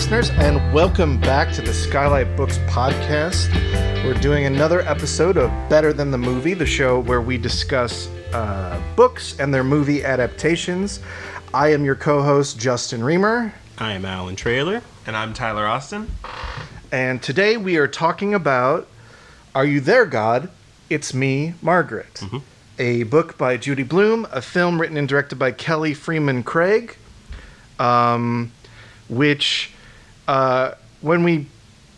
listeners, and welcome back to the Skylight Books podcast. We're doing another episode of Better Than the Movie, the show where we discuss books and their movie adaptations. I am your co-host, Justin Remer. I am Allan Trailer. And I'm Tyler Austin. And today we are talking about Are You There, God? It's Me, Margaret. Mm-hmm. A book by Judy Blume, a film written and directed by Kelly Fremon Craig, which, when we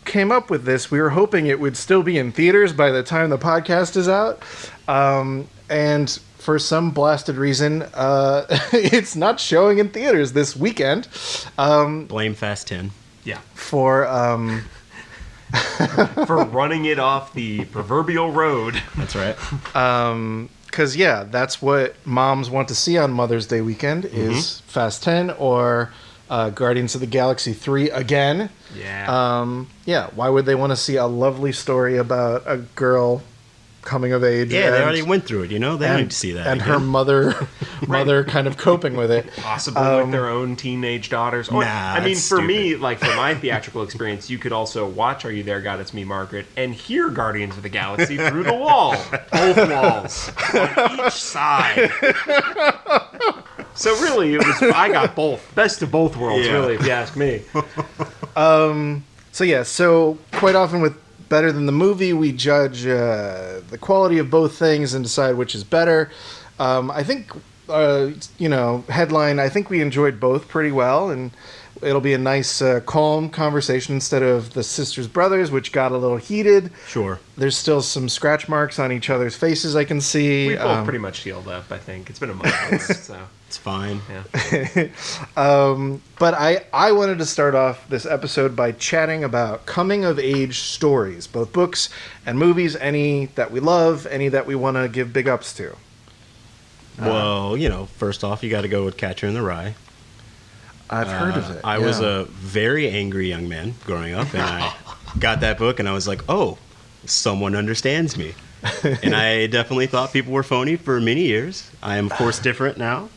came up with this, we were hoping it would still be in theaters by the time the podcast is out. And for some blasted reason, it's not showing in theaters this weekend. Blame Fast 10. Yeah. For running it off the proverbial road. That's right. Because, that's what moms want to see on Mother's Day weekend is Fast 10 or Guardians of the Galaxy 3 again. Yeah. Why would they want to see a lovely story about a girl coming of age? Yeah, they already went through it, you know? They don't need to see that. And again. her mother kind of coping with it. Possibly with their own teenage daughters. Or, Nah, I mean, that's for stupid. me, like for my theatrical experience, you could also watch Are You There, God? It's Me, Margaret, and hear Guardians of the Galaxy through the wall. Both walls. On each side. So really, I got both. Best of both worlds, really, if you ask me. So quite often with Better Than the Movie, we judge the quality of both things and decide which is better. I think, headline, I think we enjoyed both pretty well, and it'll be a nice, calm conversation instead of the Sisters Brothers, which got a little heated. Sure. There's still some scratch marks on each other's faces I can see. We both pretty much healed up, I think. It's been a month, so... It's fine. Yeah. But I wanted to start off this episode by chatting about coming-of-age stories, both books and movies, any that we love, any that we want to give big ups to. Well, first off, you got to go with Catcher in the Rye. I've heard of it. I was a very angry young man growing up, and I got that book, and I was like, oh, someone understands me. And I definitely thought people were phony for many years. I am, of course, different now.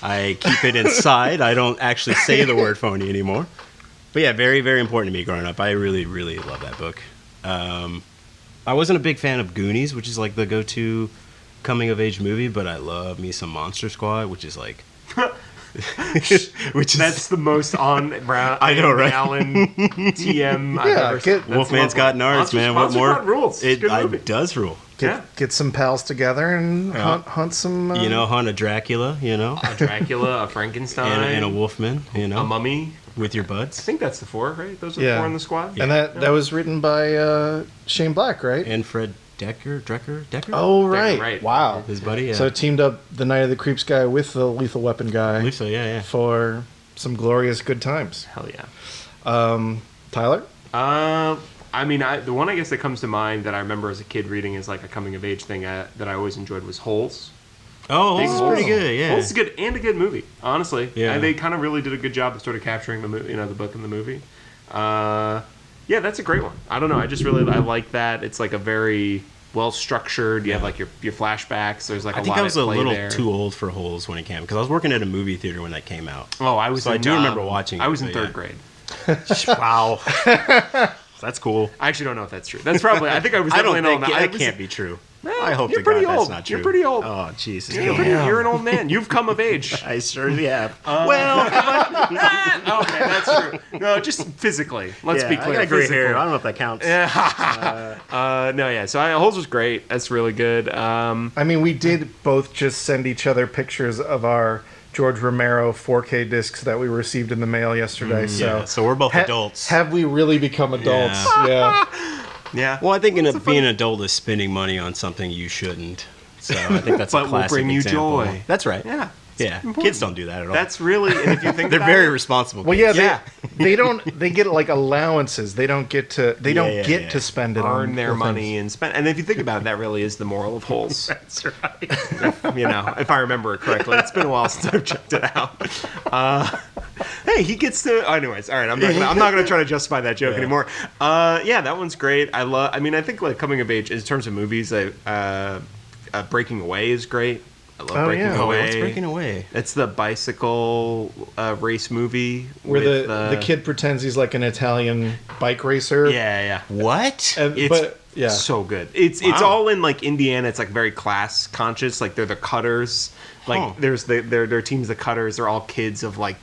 I keep it inside. I don't actually say the word phony anymore. But yeah, very, very important to me growing up. I really, really love that book. I wasn't a big fan of Goonies, which is like the go-to coming-of-age movie, but I love me some Monster Squad, which is like... That's the most on-brand I know, right? Allan TM I've ever seen. Wolfman's got nards, man. What more? Rules. It does rule. Get some pals together and hunt some... hunt a Dracula, A Dracula, a Frankenstein. And a Wolfman, A mummy. With your buds. I think that's the 4, right? Those are the 4 in the squad? And that was written by Shane Black, right? And Fred Decker? Oh, right. Right. Wow. His buddy, yeah. So it teamed up the Night of the Creeps guy with the Lethal Weapon guy. I believe so, yeah. For some glorious good times. Hell yeah. Tyler? The one I guess that comes to mind that I remember as a kid reading as like a coming-of-age thing that I always enjoyed was Holes. Oh, Holes is pretty good, yeah. Holes is good and a good movie, honestly. Yeah. And they kind of really did a good job of sort of capturing the the book and the movie. That's a great one. I don't know. I like that. It's like a very well-structured. You have like your flashbacks. There's like a lot of play there. I think I was a little too old for Holes when it came, because I was working at a movie theater when that came out. Oh, I was. So I do remember watching it. I was in 3rd grade. Wow. That's cool. I actually don't know if that's true. That's probably. I think I was. That can't be true. I hope to God that's not true. You're pretty old. Oh, Jesus. You're an old man. You've come of age. I certainly have. Okay, that's true. No, just physically. Let's be clear. I got gray hair. I don't know if that counts. So Holes was great. That's really good. We did both just send each other pictures of our George Romero 4K discs that we received in the mail yesterday. So we're both adults. Have we really become adults? Yeah. Yeah. Well, I think being an adult is spending money on something you shouldn't. So I think that's a classic will bring you example. joy. That's right. Yeah. Yeah. Kids don't do that at all. That's really, and if you think they're very responsible. Well, yeah, they don't. They get like allowances. They don't get to. They don't get to spend it earn on their money and spend. And if you think about it, that really is the moral of Holes. That's right. If I remember it correctly, it's been a while since I've checked it out. Hey, he gets to. Anyways, all right. I'm not gonna try to justify that joke anymore. That one's great. I think like coming of age in terms of movies, Breaking Away is great. I love Breaking yeah. Away. What's Breaking Away? It's the bicycle race movie Where with, the kid pretends he's like an Italian bike racer. Yeah. What? It's so good. It's all in like Indiana. It's like very class conscious. Like they're the Cutters. Like there's their team's the Cutters. They're all kids of like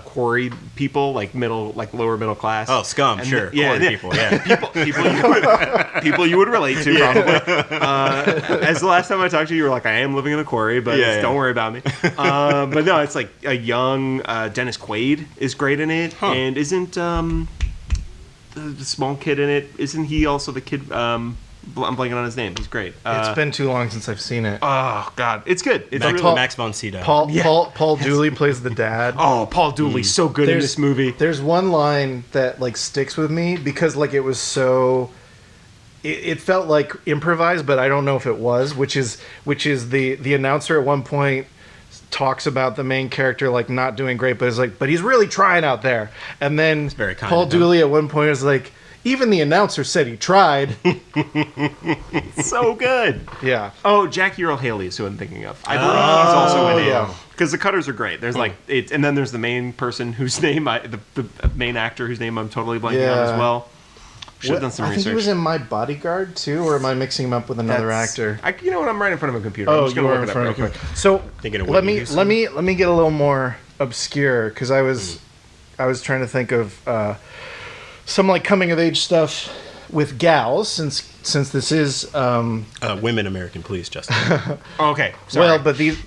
quarry people, like lower middle class. Oh, scum, And sure. Yeah, Quarry people, yeah. people you would relate to probably. As the last time I talked to you, you were like, I am living in a quarry, but don't worry about me. But no, it's like a young Dennis Quaid is great in it, and isn't the small kid in it? Isn't he also the kid? I'm blanking on his name. He's great. It's been too long since I've seen it. Oh God, it's good. It's Max von Sydow. Paul Dooley plays the dad. Oh, Paul Dooley's so good in this movie. There's one line that like sticks with me because like it was so. It felt like improvised, but I don't know if it was. Which is the announcer at one point talks about the main character like not doing great, but he's really trying out there. And then very kind Paul Dooley at one point is like, even the announcer said he tried. So good. Yeah. Oh, Jackie Earle Haley is who I'm thinking of. I believe he's also in it. Yeah. Because the Cutters are great. There's like it, and then there's the main person whose name the main actor whose name I'm totally blanking on as well. Should have done some I research. think he was in My Bodyguard too, or am I mixing him up with another actor? You know what? I'm right in front of a computer. I'm Oh, just you gonna were look in it up front of a real quick. computer. So Thinking of let Whitney me Houston? get a little more obscure because I was trying to think of some like coming of age stuff with gals since this is Women American Police, Justin. Okay. Sorry. well, but these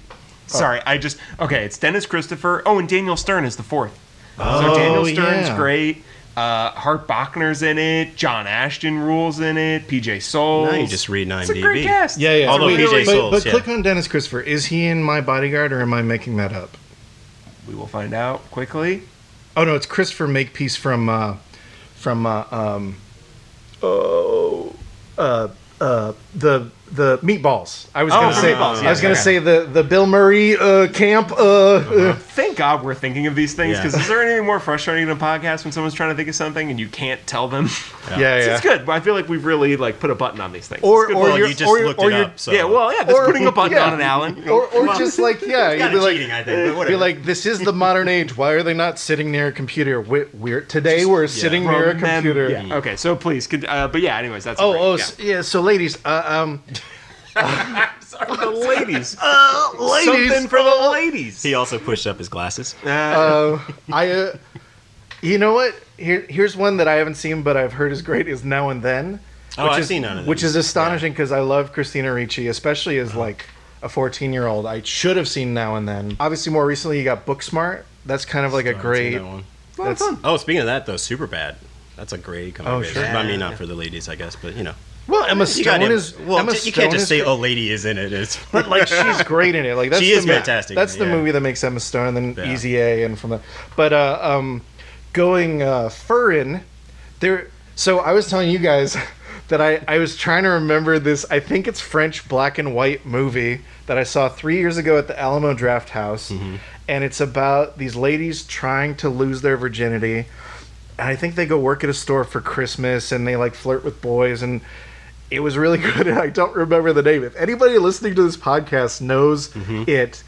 Sorry, it's Dennis Christopher. Oh, and Daniel Stern is the fourth. So Daniel Stern's great. Hart Bachner's in it. John Ashton rules in it. PJ Souls. Now you just read IMDb. It's a great cast. yeah. Although Wait, PJ Souls, but yeah. click on Dennis Christopher. Is he in My Bodyguard or am I making that up? We will find out quickly. Oh no, it's Christopher Makepeace from the Meatballs. I was gonna say Meatballs, I was gonna okay. say the Bill Murray camp. Thank God we're thinking of these things, Yeah. because is there anything more frustrating in a podcast when someone's trying to think of something and you can't tell them? Yeah. It's good. But I feel like we've really like put a button on these things. Or- It's good. or Well, you're- you just looked it you're- up. So. Yeah, well, yeah, that's Or- putting a button yeah. on an Allan. or just like you'd Kind be of like cheating, I think. But be whatever. like, this is the modern age. Why are they not sitting near a computer? We're sitting near a computer. Yeah. Okay, so please, but yeah. Anyways, that's Oh, great. yeah. So ladies, Sorry, the ladies. ladies, Something for the ladies. He also pushed up his glasses. you know what? Here's one that I haven't seen, but I've heard is great. Is Now and Then. Oh, I've seen Now and Then. Which is astonishing because I love Christina Ricci, especially as like a 14-year-old. I should have seen Now and Then. Obviously, more recently, you got Booksmart. That's kind of like a I haven't seen great. that one. That's fun. Oh, speaking of that, though, Superbad. That's a great comedy. Oh, sure. I mean, not for the ladies, I guess, but you know. Well, Emma Stone is. Emma you Stone can't just is say, great. "Oh, lady is in it." It's But like she's great in it. Like that's She is fantastic That's in the it, yeah. movie that makes Emma Stone, and then Yeah. Easy A, and from the. But going furrin there. So I was telling you guys that I was trying to remember this. I think it's French black and white movie that I saw 3 years ago at the Alamo Draft House, and it's about these ladies trying to lose their virginity. And I think they go work at a store for Christmas, and they like flirt with boys, and it was really good. And I don't remember the name. If anybody listening to this podcast knows it,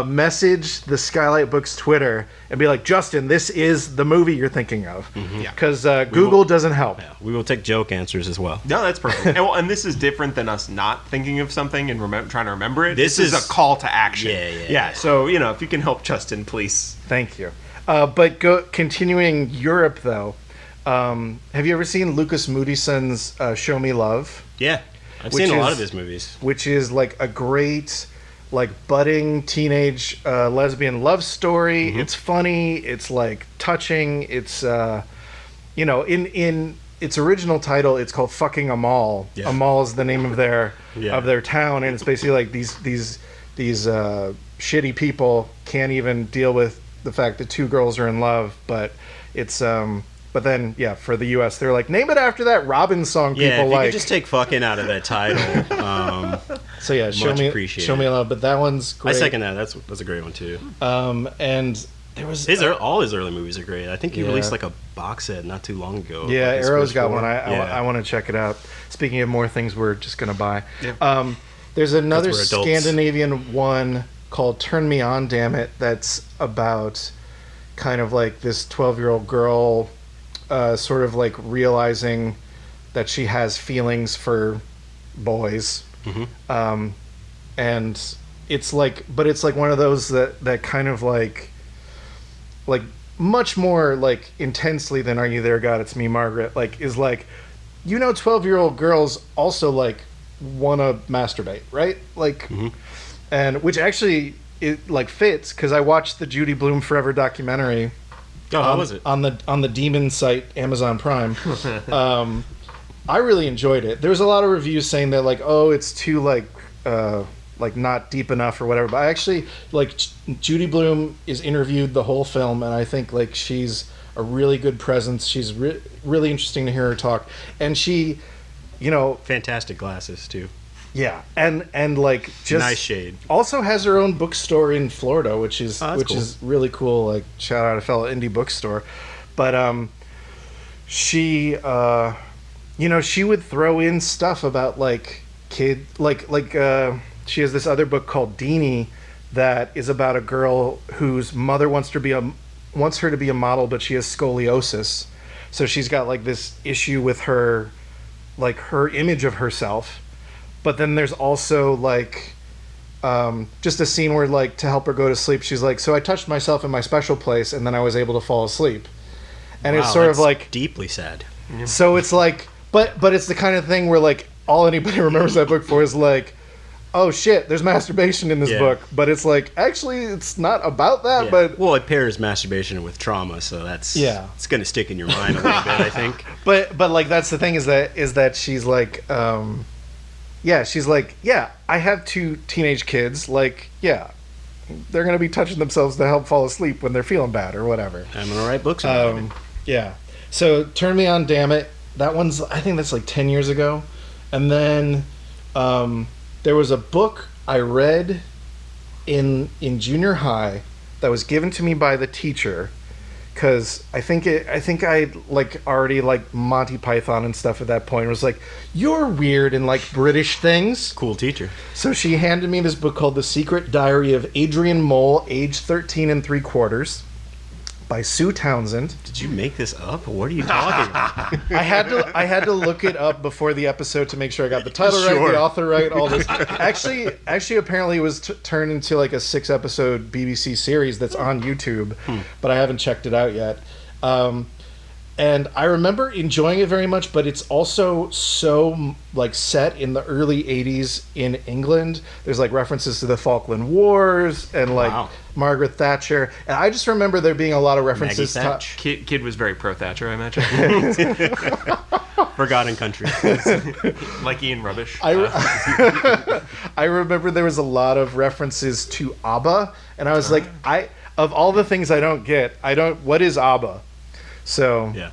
message the Skylight Books Twitter and be like, Justin, this is the movie you're thinking of. Because Google doesn't help. Yeah, we will take joke answers as well. No, that's perfect. And this is different than us not thinking of something and trying to remember it. This is is- a call to action. Yeah. So, if you can help Justin, please. Thank you. But continuing Europe, though, have you ever seen Lucas Moodysson's Show Me Love? Yeah, I've Which seen a lot is- of his movies. Which is like a great, like budding teenage lesbian love story. It's funny. It's like touching. It's in its original title, it's called Fucking a Mall. Yeah. A mall is the name of their Yeah. of their town, and it's basically like these shitty people can't even deal with the fact that two girls are in love, but it's But then, for the U.S., they're like, name it after that Robin song people Yeah, if you like. could just take fucking out of that title. So yeah, Much appreciated. show me love. But that one's I great. second that. That's a great one too. And there was All his early movies are great. I think he Yeah. released like a box set not too long ago. Yeah, like his Arrow's first got four. one. Yeah. I want to check it out. Speaking of more things we're just gonna buy. Yeah. There's another Because we're adults. Scandinavian one called Turn Me On, Damn It, that's about kind of like this 12-year-old girl sort of like realizing that she has feelings for boys. Mm-hmm. And it's like, but it's like one of those that kind of like much more like intensely than Are You There, God, It's Me, Margaret, like is like, 12-year-old girls also like want to masturbate, right? Like, Mm-hmm. and which actually it like fits because I watched the Judy Blume Forever documentary. Oh, how was it? On the Demon site, Amazon Prime. I really enjoyed it. There was a lot of reviews saying that like, oh, it's too like not deep enough or whatever. But I actually like Judy Blume is interviewed the whole film, and I think like she's a really good presence. She's really interesting to hear her talk, and she, Fantastic glasses too. yeah, and like just Nice shade. Also has her own bookstore in Florida, which is Oh, that's cool. is really cool. Like shout out a fellow indie bookstore, but she she would throw in stuff about like kid she has this other book called Deanie that is about a girl whose mother wants her to be a model, but she has scoliosis, so she's got like this issue with her image of herself. But then there's also like just a scene where like to help her go to sleep, she's like, so I touched myself in my special place and then I was able to fall asleep. And Wow, it's sort of that's like deeply sad. so it's like but it's the kind of thing where like all anybody remembers that book for is like, oh shit, there's masturbation in this Yeah. book, but it's like actually it's not about that. Yeah. But Well, it pairs masturbation with trauma, so that's it's going to stick in your mind a little bit, I think. but like that's the thing is that she's like she's like, yeah, I have 2 teenage kids, like, yeah, they're gonna be touching themselves to help fall asleep when they're feeling bad or whatever. I'm going to write books about it. Yeah. So Turn Me On, Damn It, that one's, I think that's like 10 years ago. And then there was a book I read in junior high that was given to me by the teacher because I think I like already like Monty Python and stuff at that point. It was like, you're weird in like British things. Cool teacher. So she handed me this book called The Secret Diary of Adrian Mole, age 13 3/4, by Sue Townsend. Did you make this up? What are you talking about? I had to look it up before the episode to make sure I got the title right, Sure. the author right, all this. Actually, apparently it was turned into like a 6-episode BBC series that's on YouTube, but I haven't checked it out yet. And I remember enjoying it very much, but it's also so like set in the early 80s in England. There's like references to the Falkland Wars and like Wow. Margaret Thatcher. And I just remember there being a lot of references to... Maggie Thatch. Kid was very pro Thatcher, I imagine. Forgotten country. Like Ian Rubbish. I remember there was a lot of references to ABBA, and I was like, of all the things I don't get, what is ABBA? So, Yeah.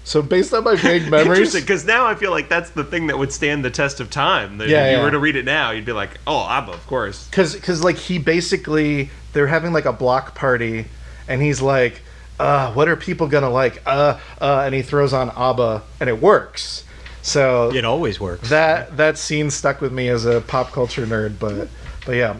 so based on my vague memories, Interesting, because now I feel like that's the thing that would stand the test of time. That if you were to read it now, you'd be like, oh, ABBA, of course. because like he basically, they're having like a block party, and he's like, what are people gonna like? And he throws on ABBA, and it works. So It always works. that scene stuck with me as a pop culture nerd, but yeah.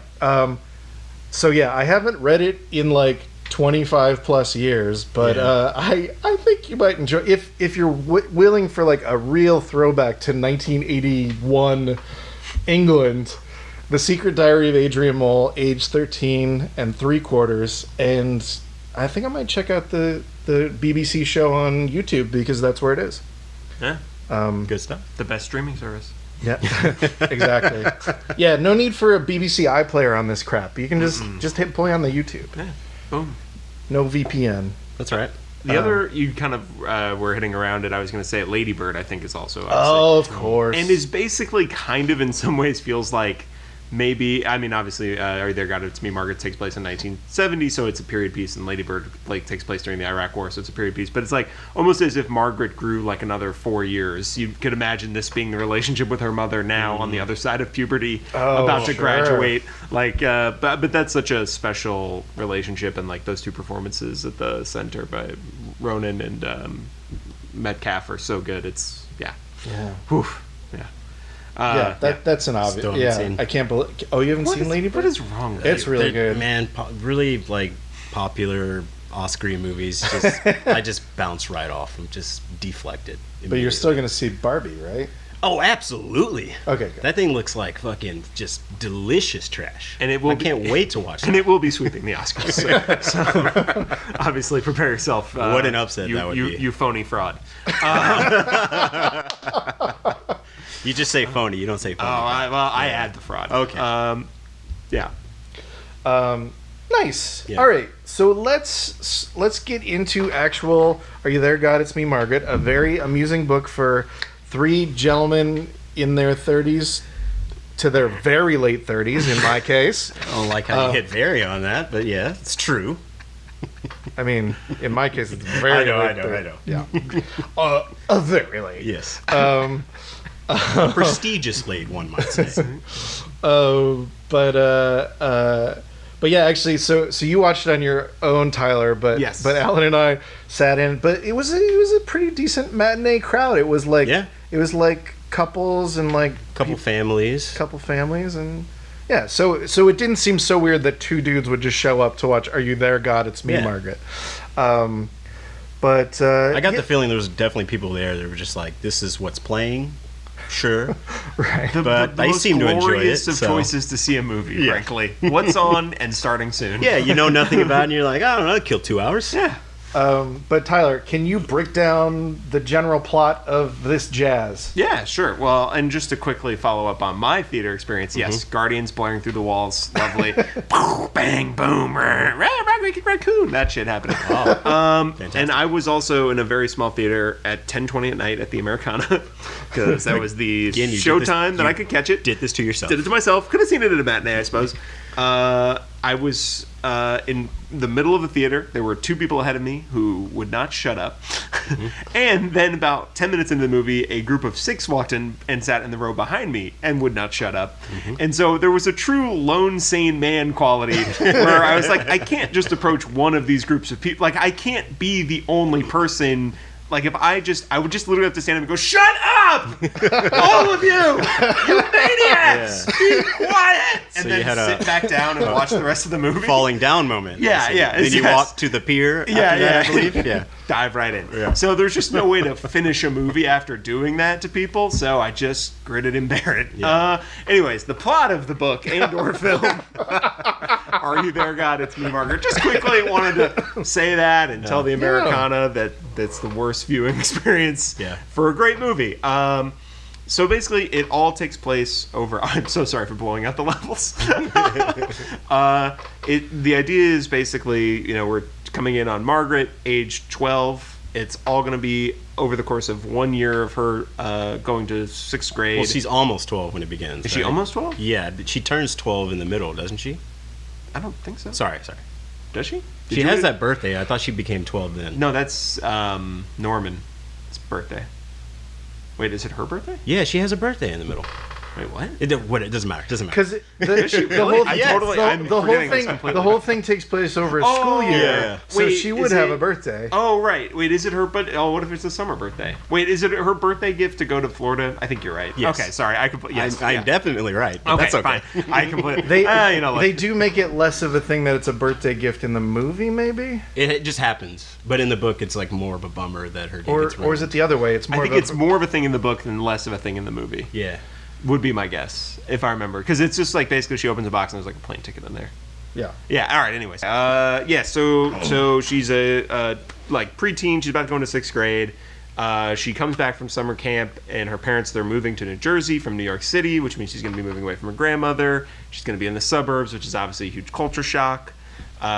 So yeah, I haven't read it in like 25 plus years, but I think you might enjoy if you're willing for like a real throwback to 1981 England. The Secret Diary of Adrian Mole, age 13 3/4, and I think I might check out the BBC show on YouTube because that's where it is. Yeah, Good stuff. the best streaming service. Yeah, exactly. Yeah, no need for a BBC iPlayer on this crap. You can just hit play on the YouTube. Yeah, boom. No VPN. That's right. The other, you kind of were hitting around it, I was going to say Lady Bird, I think, is also obviously. Oh, of course. And is basically kind of in some ways feels like maybe, I mean, obviously, Are You There, God, It's Me, Margaret takes place in 1970, so it's a period piece, and Lady Bird like takes place during the Iraq War, so it's a period piece. But it's like almost as if Margaret grew like another 4 years. You could imagine this being the relationship with her mother now on the other side of puberty, about to sure. graduate. Like, but that's such a special relationship, and like those two performances at the center by Ronan and Metcalf are so good. It's Yeah. Whew. Yeah. That's an obvious. Still haven't Yeah, seen. I can't believe. Oh, you haven't seen Lady Bird? What is wrong with It's you? really good. Man, really like popular Oscar movies. I just bounce right off. I'm just deflected. But you're still going to see Barbie, right? Oh, absolutely. Okay, good. That thing looks like fucking just delicious trash. And it will I can't wait to watch it. And it will be sweeping the Oscars. So, obviously, prepare yourself. What an upset that would be. You phony fraud. You just say phony. You don't say phony. I add the fraud. Okay. Yeah. Nice. Yeah. All right. So let's get into actual Are You There, God? It's Me, Margaret. A very amusing book for 3 gentlemen in their 30s to their very late 30s, in my case. I don't like how you hit very on that, but yeah, it's true. I mean, in my case, it's very late. I know. Yeah. Very late. Yes. Prestigious late, one might say. But yeah, actually, so you watched it on your own, Tyler. But Yes. But Allan and I sat in. But it was a pretty decent matinee crowd. It was like it was like couples and like couple families, and yeah. So it didn't seem so weird that 2 dudes would just show up to watch Are You There, God? It's Me, Margaret. But I got the feeling there was definitely people there that were just like, this is what's playing. Sure. right. But I seem to enjoy it. Of choices to see a movie, frankly. What's on and starting soon. Yeah, you know nothing about it, and you're like, I don't know, kill 2 hours. Yeah. But Tyler, can you break down the general plot of this jazz? Yeah, sure. Well, and just to quickly follow up on my theater experience, yes, Guardians blaring through the walls, lovely. Bang, boom, raccoon. That shit happening. And I was also in a very small theater at 10:20 at night at the Americana, because that was the showtime that I could catch it. Did this to yourself. Did it to myself. Could have seen it at a matinee, I suppose. I was in the middle of the theater. There were 2 people ahead of me who would not shut up. And then about 10 minutes into the movie, a group of 6 walked in and sat in the row behind me and would not shut up. And so there was a true lone sane man quality where I was like, I can't just approach one of these groups of people. Like, I can't be the only person. Like, if I would just literally have to stand up and go, shut up! All of you! You maniacs! Be quiet! And So then you had sit back down and watch the rest of the movie. Falling down moment. Yeah, yeah. Then you walk to the pier after that, I believe. Yeah. Dive right in. Yeah. So there's just no way to finish a movie after doing that to people, so I just gritted and bear it. Yeah. Anyways, the plot of the book and or film, Are You There, God? It's Me, Margaret. Just quickly wanted to say that and tell the Americana that that's the worst viewing experience for a great movie. So basically, it all takes place over... I'm so sorry for blowing out the levels. The idea is basically, we're coming in on Margaret, age 12. It's all going to be over the course of 1 year of her going to 6th grade. Well, she's almost 12 when it begins. Is she almost 12? Yeah, she turns 12 in the middle, doesn't she? I don't think so. Sorry. Does she? She has that birthday. I thought she became 12 then. No, that's Norman's birthday. Wait, is it her birthday? Yeah, she has a birthday in the middle. Wait, what? It doesn't matter. Because the whole thing takes place over a school year, yeah. so Wait, she would have a birthday. Oh, right. Wait, is it her? But what if it's a summer birthday? Wait, is it her birthday gift to go to Florida? I think you're right. Yes. Okay, sorry. I'm definitely right. But that's okay. Fine. I completely. They do make it less of a thing that it's a birthday gift in the movie, maybe. It just happens, but in the book, it's like more of a bummer that her. Or is it the other way? It's more. I think it's more of a thing in the book than less of a thing in the movie. Yeah. Would be my guess, if I remember. Because it's just like basically she opens a box and there's like a plane ticket in there. Yeah. Yeah, all right, anyways. So she's a like preteen. She's about to go into 6th grade. She comes back from summer camp, and her parents, they're moving to New Jersey from New York City, which means she's going to be moving away from her grandmother. She's going to be in the suburbs, which is obviously a huge culture shock.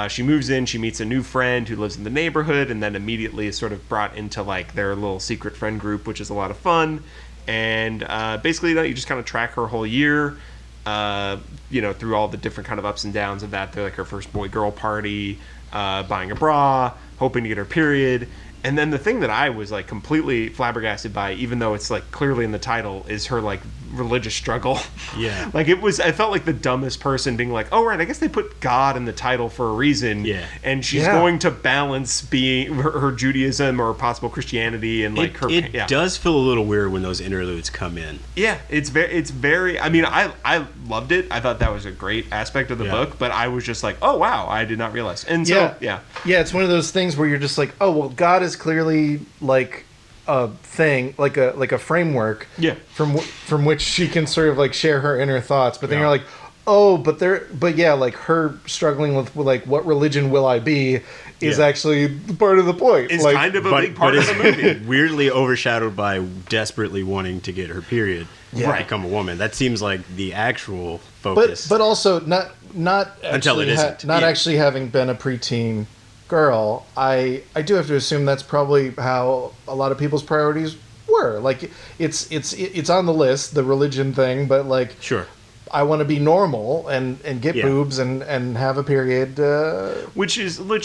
She moves in, she meets a new friend who lives in the neighborhood, and then immediately is sort of brought into like their little secret friend group, which is a lot of fun. And basically, you just kind of track her whole year, through all the different kind of ups and downs of that. They're like her first boy-girl party, buying a bra, hoping to get her period. And then the thing that I was like completely flabbergasted by, even though it's like clearly in the title, is her like religious struggle. Yeah. Like I felt like the dumbest person being like, oh right, I guess they put God in the title for a reason. Yeah. And she's going to balance being her Judaism or possible Christianity and like it does feel a little weird when those interludes come in. Yeah, it's very I mean, I loved it. I thought that was a great aspect of the book, but I was just like, oh wow, I did not realize. And so yeah, it's one of those things where you're just like, oh well, God is clearly like a thing, like a framework, from which she can sort of like share her inner thoughts. But then you're like, oh, but like her struggling with like what religion will I be is actually part of the point. It's like, kind of a big part of the movie. Weirdly overshadowed by desperately wanting to get her period to become a woman. That seems like the actual focus. But also not until it isn't. Actually having been a preteen girl, I do have to assume that's probably how a lot of people's priorities were. Like it's on the list, the religion thing, but like sure, I want to be normal and get boobs and have a period. Which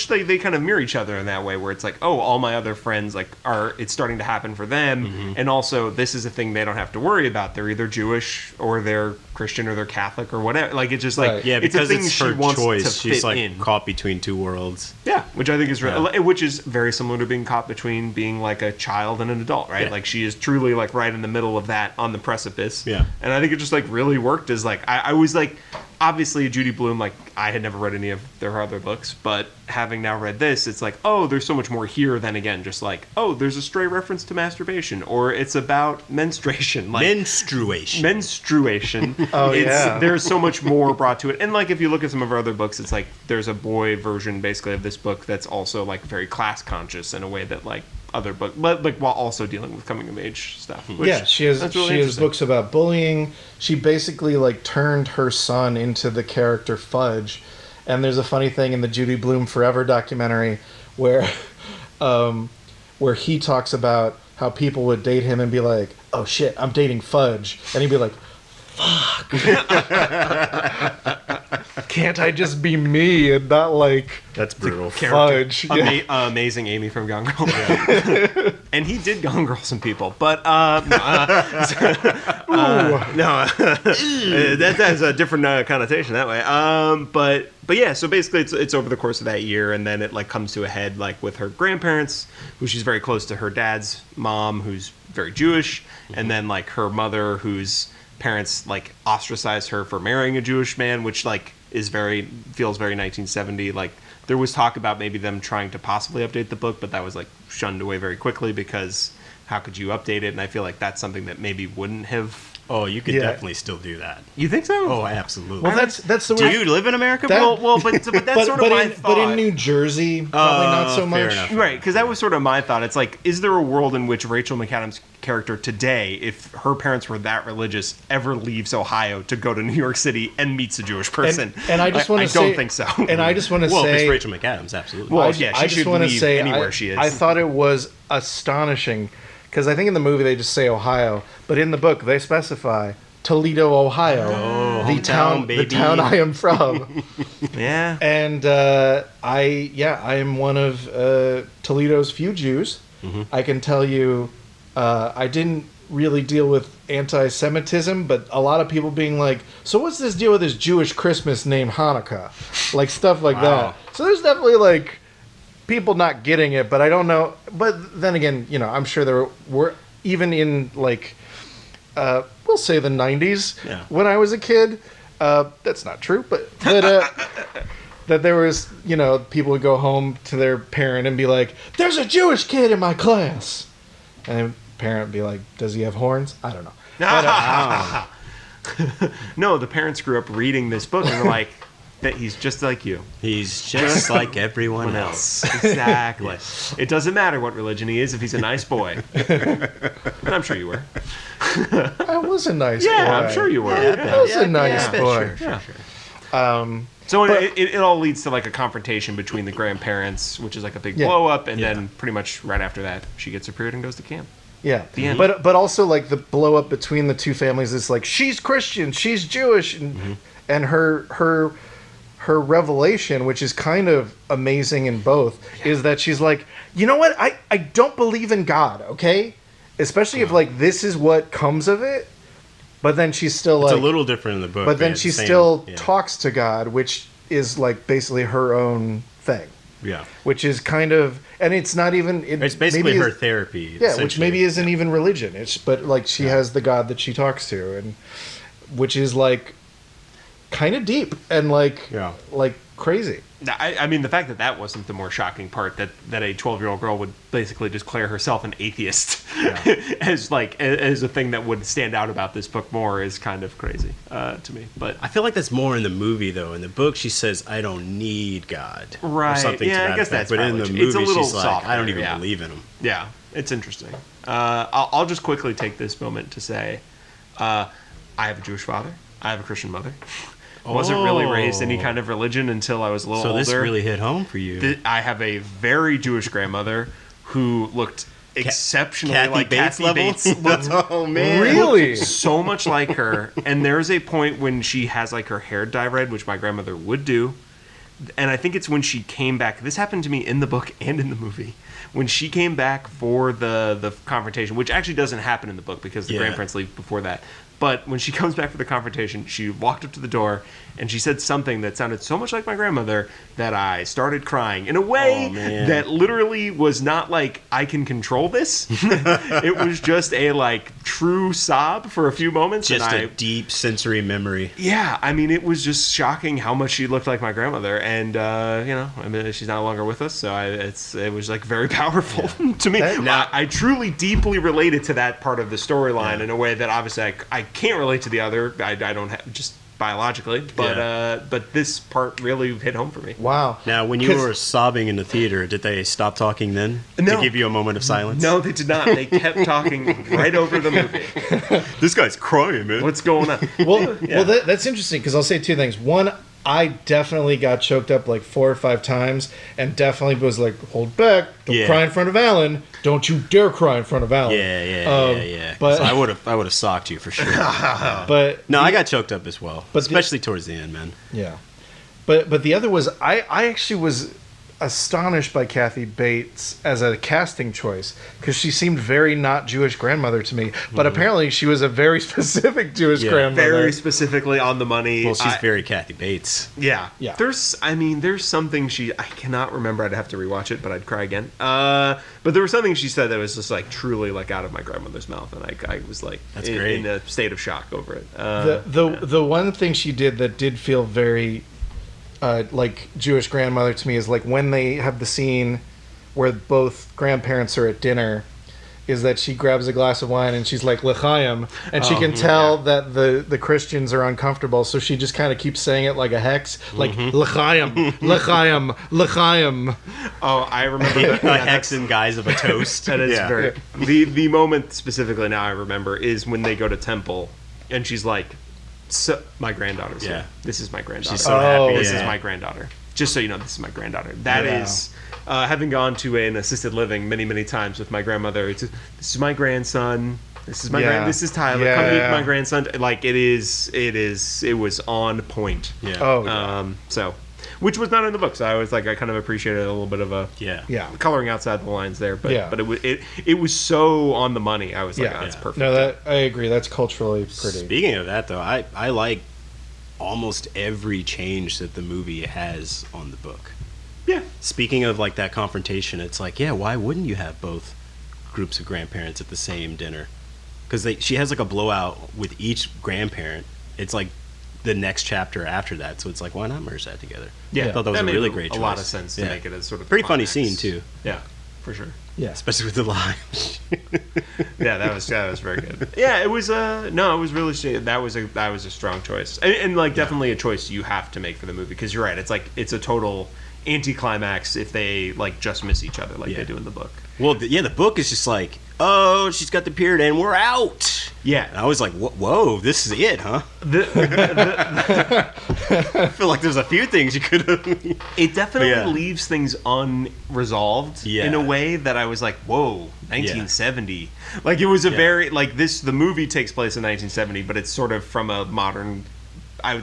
they kind of mirror each other in that way, where it's like, oh, all my other friends it's starting to happen for them, and also this is a thing they don't have to worry about. They're either Jewish or they're Christian or they're Catholic or whatever. Like it's just like because it's a thing it's her she wants choice. to She's fit like in. Caught between two worlds. Yeah, which I think is which is very similar to being caught between being like a child and an adult, right? Yeah. Like she is truly like right in the middle of that, on the precipice. Yeah, and I think it just like really worked as like I was like, obviously Judy Blume, like I had never read any of their other books, but having now read this, it's like, oh, there's so much more here than again just like, oh, there's a stray reference to masturbation, or it's about menstruation, like menstruation. There's so much more brought to it. And like if you look at some of our other books, it's like there's a boy version basically of this book that's also like very class conscious in a way that like other book, but like while also dealing with coming of age stuff. She has books about bullying. She basically like turned her son into the character Fudge, and there's a funny thing in the Judy Blume Forever documentary where he talks about how people would date him and be like, oh shit, I'm dating Fudge, and he'd be like, fuck. Can't I just be me and not like that's brutal Fudge? Amazing Amy from Gone Girl. And he did Gone Girl some people, but that has a different connotation that way. But yeah, so basically it's over the course of that year, and then it like comes to a head like with her grandparents, who she's very close to her dad's mom, who's very Jewish, and then like her mother, whose parents like ostracized her for marrying a Jewish man, which like feels very 1970. Like there was talk about maybe them trying to possibly update the book, but that was like shunned away very quickly because how could you update it? And I feel like that's something that maybe wouldn't have. Oh, you could definitely still do that. You think so? Oh, absolutely. Well, that's the way. Do you live in America? But that's sort of my thought. But in New Jersey, probably not so much. Enough. Right, because that was sort of my thought. It's like, is there a world in which Rachel McAdams' character today, if her parents were that religious, ever leaves Ohio to go to New York City and meets a Jewish person? And I just want to say, I don't think so. And I just want to say, well, if it's Rachel McAdams, absolutely. Well, she should leave anywhere she is. I thought it was astonishing because I think in the movie they just say Ohio, but in the book they specify Toledo, Ohio, the town I am from. Yeah. And I am one of Toledo's few Jews. Mm-hmm. I can tell you, I didn't really deal with anti-Semitism, but a lot of people being like, so what's this deal with this Jewish Christmas named Hanukkah? Like stuff like that. So there's definitely like people not getting it, but I don't know. But then again, I'm sure there were, even in like, we'll say the 90s when I was a kid. That's not true, but that there was, people would go home to their parent and be like, there's a Jewish kid in my class. And the parent would be like, does he have horns? I don't know. But, no, the parents grew up reading this book and were like, that he's just like you. He's just like everyone else. Exactly. It doesn't matter what religion he is if he's a nice boy. And I'm sure you were. I was a nice boy. Yeah, I'm sure you were. I was a nice boy. Sure. So it all leads to like a confrontation between the grandparents, which is like a big blow up, and then pretty much right after that, she gets her period and goes to camp. Yeah, the end. But also like the blow up between the two families is like she's Christian, she's Jewish, and her revelation, which is kind of amazing in both, is that she's like, you know what? I don't believe in God, okay? Especially if like this is what comes of it. But then she's still It's like a little different in the book. But then it's she the same- still yeah. talks to God, which is like basically her own thing. Yeah. Which is kind of, and it's not even. It's basically maybe her therapy. Yeah, which essentially. maybe isn't even religion. But like she has the God that she talks to, and which is like kind of deep and like crazy. I mean, the fact that wasn't the more shocking part, that a 12-year-old girl would basically declare herself an atheist as a thing that would stand out about this book more is kind of crazy to me. But I feel like that's more in the movie, though. In the book, she says, "I don't need God," right? Or something yeah, to that I guess effect. that's But in the probably movie, it's a little she's like, softer, "I don't even believe in him." Yeah, it's interesting. I'll just quickly take this moment to say, I have a Jewish father. I have a Christian mother. Wasn't really raised any kind of religion until I was a little older. So this really hit home for you. I have a very Jewish grandmother who looked exceptionally Kathy like Bates Kathy level? Bates. Oh man, Really? So much like her. And there's a point when she has like her hair dye red, which my grandmother would do. And I think it's when she came back. This happened to me in the book and in the movie. When she came back for the confrontation, which actually doesn't happen in the book because the grandparents leave before that. But when she comes back for the confrontation, she walked up to the door and she said something that sounded so much like my grandmother that I started crying in a way that literally was not like, I can control this. It was just a like true sob for a few moments. just and a deep sensory memory. Yeah, I mean, it was just shocking how much she looked like my grandmother, and I mean, she's no longer with us, so it was like very powerful to me. I truly, deeply related to that part of the storyline in a way that obviously I can't relate to the other. I don't have just biologically, but this part really hit home for me. Wow. Now, when you were sobbing in the theater, did they stop talking then No. to give you a moment of silence? No, they did not. They kept talking right over the movie. This guy's crying, man. What's going on? Well, that's interesting because I'll say two things. One, I definitely got choked up like 4 or 5 times, and definitely was like, "Hold back! Don't cry in front of Allan! Don't you dare cry in front of Allan!" Yeah. But So I would have socked you for sure. but No, I got choked up as well, But especially towards the end, man. yeah, but the other was I actually was astonished by Kathy Bates as a casting choice because she seemed very not Jewish grandmother to me, but apparently she was a very specific Jewish grandmother. Very specifically on the money. Well, she's very Kathy Bates. Yeah. Yeah. There's something I cannot remember. I'd have to rewatch it, but I'd cry again. But there was something she said that was just like truly like out of my grandmother's mouth, and I was like in a state of shock over it. The one thing she did that did feel very like Jewish grandmother to me is like when they have the scene where both grandparents are at dinner, is that she grabs a glass of wine and she's like l'chaim, and she can tell that the Christians are uncomfortable, so she just kind of keeps saying it like a hex, like l'chaim, l'chaim, l'chaim. Oh, I remember A hex in guise of a toast. That is very the moment specifically now I remember is when they go to temple and she's like, "So my granddaughter's here. This is my granddaughter. She's so happy. This is my granddaughter. Just so you know, this is my granddaughter." That is having gone to an assisted living many times with my grandmother. This is my grandson. This is my this is Tyler. Come meet my grandson. Like it was on point. Yeah. Oh, So, which was not in the book. So I was like, I kind of appreciated a little bit of a coloring outside the lines there. But but it was so on the money. I was like, that's perfect. No, I agree. That's culturally pretty. Speaking of that, though, I like almost every change that the movie has on the book. Yeah. Speaking of like that confrontation, it's like, why wouldn't you have both groups of grandparents at the same dinner? Because she has like a blowout with each grandparent. It's like the next chapter after that, so it's like, why not merge that together? Yeah, I thought that was a really great choice. A lot of sense to make it as sort of pretty funny scene too. Yeah, for sure. Yeah, especially with the line. Yeah, that was very good. Yeah, it was it was really that was a strong choice, and like definitely a choice you have to make for the movie, because you're right. It's like it's a total anticlimax if they like just miss each other like they do in the book. Well, the book is just like, oh, she's got the period and we're out. Yeah. And I was like, whoa, this is it, huh? I feel like there's a few things you could have. It definitely leaves things unresolved in a way that I was like, whoa, 1970. Like it was a very, like the movie takes place in 1970, but it's sort of from a modern,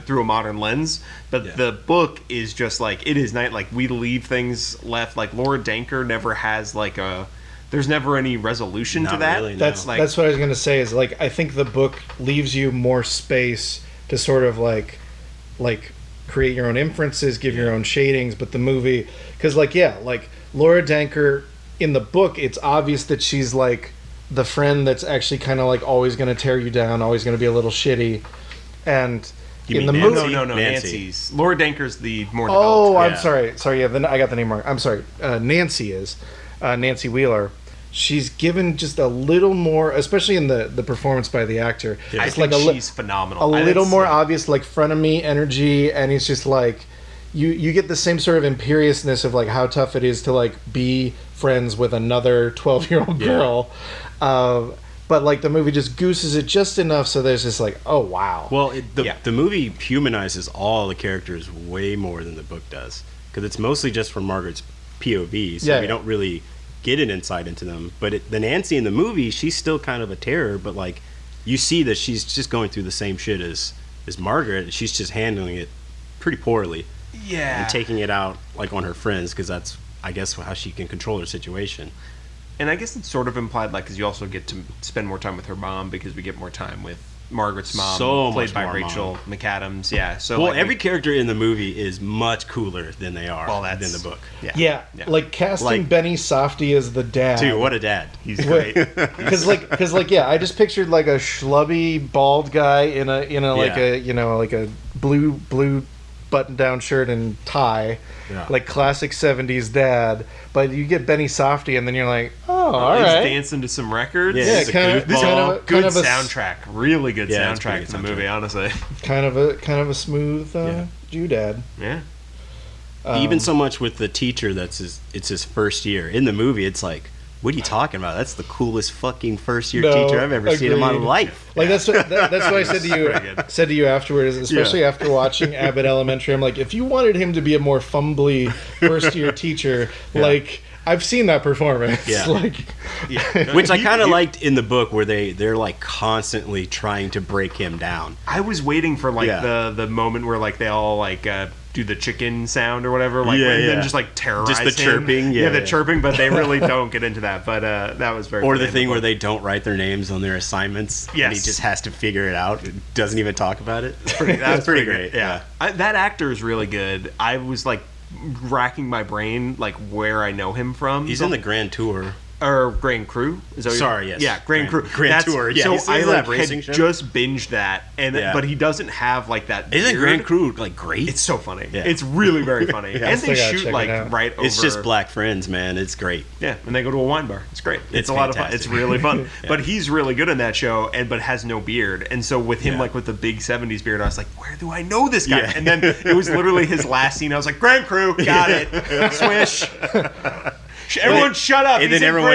through a modern lens. But the book is just like, it is not like we leave things left. Like Laura Danker never has like a there's never any resolution to Not that. really, no. That's what I was gonna say. Is like I think the book leaves you more space to sort of like create your own inferences, give your own shadings. But the movie, because like Laura Danker in the book, it's obvious that she's like the friend that's actually kind of like always going to tear you down, always going to be a little shitty. And in the movie, No, Nancy's. Laura Danker's the more developed. Oh, I'm sorry. Yeah, then I got the name wrong. I'm sorry. Nancy is Nancy Wheeler. She's given just a little more, especially in the performance by the actor. I It's think like she's phenomenal. a little more obvious, like frenemy energy, and it's just like you get the same sort of imperiousness of like how tough it is to like be friends with another 12-year-old girl. But like the movie just gooses it just enough so there's just like, oh wow. Well, the movie humanizes all the characters way more than the book does, because it's mostly just from Margaret's POV, so we don't really get an insight into them. But the Nancy in the movie, she's still kind of a terror, but like you see that she's just going through the same shit as Margaret. She's just handling it pretty poorly. Yeah. And taking it out like on her friends, because that's, I guess, how she can control her situation. And I guess it's sort of implied, like, because you also get to spend more time with her mom, because we get more time with Margaret's mom, played by Rachel McAdams. Yeah. So well, like, every character in the movie is much cooler than they are in the book. Yeah. Like casting Benny Safdie as the dad. Dude, what a dad! He's great. Because I just pictured like a schlubby bald guy in a like a blue button-down shirt and tie, like classic 70s dad. But you get Benny Safdie, and then you're like, oh, all he's right. dancing to some records. Yeah, kind of good a soundtrack. Really good soundtrack to the movie, honestly. Kind of a smooth Jew dad. Yeah. Even so much with the teacher, it's his first year. In the movie, it's like, what are you talking about? That's the coolest fucking first year teacher I've ever seen in my life. Like that's what I said to you afterwards, especially after watching Abbott Elementary. I'm like, if you wanted him to be a more fumbly first year teacher, like I've seen that performance. Yeah. Which I kind of liked in the book, where they're like constantly trying to break him down. I was waiting for like the moment where like they all like do the chicken sound or whatever, like and then just like terrorize just the him. chirping, the chirping, but they really don't get into that. But that was very. Or the thing where they don't write their names on their assignments, and he just has to figure it out. Doesn't even talk about it. That's pretty great. Yeah, that actor is really good. I was like racking my brain like where I know him from. He's in the Grand Tour. Or Grand Crew? Is that Grand Crew. Grand Tour. Yeah, so I like had just binged that, but he doesn't have like that. Isn't Grand Crew like great? It's so funny. Yeah. It's really very funny. And they shoot like right over. It's just black friends, man. It's great. Yeah, and they go to a wine bar. It's great. It's a lot of fun. It's really fun. But he's really good in that show, but has no beard. And so with him, like with the big '70s beard, I was like, where do I know this guy? And then it was literally his last scene. I was like, Grand Crew, got it. Swish. Everyone shut up. And then everyone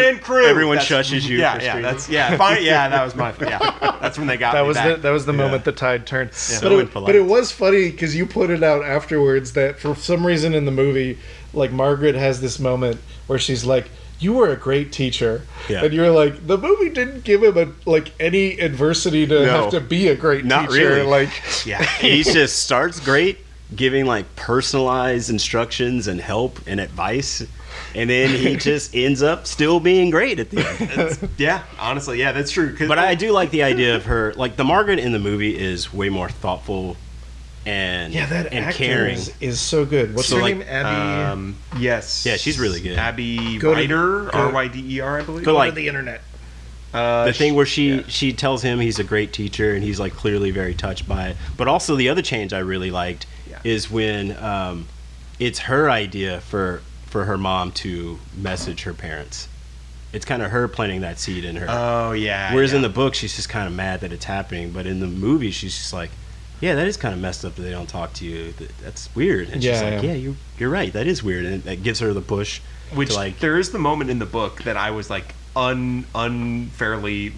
shushes you. Fine. Yeah, that was my. Yeah, that's when they got me back. That was the moment the tide turned. But it was funny because you put it out afterwards that for some reason in the movie, like Margaret has this moment where she's like, "You were a great teacher," and you're like, the movie didn't give him any adversity to have to be a great Not teacher. Really. He just starts great, giving like personalized instructions and help and advice. And then he just ends up still being great at the end. Honestly, that's true. But I do like the idea of her, like the Margaret in the movie is way more thoughtful and caring. Is so good. What's her name? Abby. Yes. Yeah, she's really good. Abby Ryder, Ryder, I believe. Go to the internet. The thing where she tells him he's a great teacher and he's like clearly very touched by it. But also the other change I really liked is when it's her idea for her mom to message her parents. It's kind of her planting that seed in her. Oh, yeah. Whereas in the book, she's just kind of mad that it's happening. But in the movie, she's just like, yeah, that is kind of messed up that they don't talk to you. That's weird. And she's like, you're right. That is weird. And that gives her the push. Which, there is the moment in the book that I was like unfairly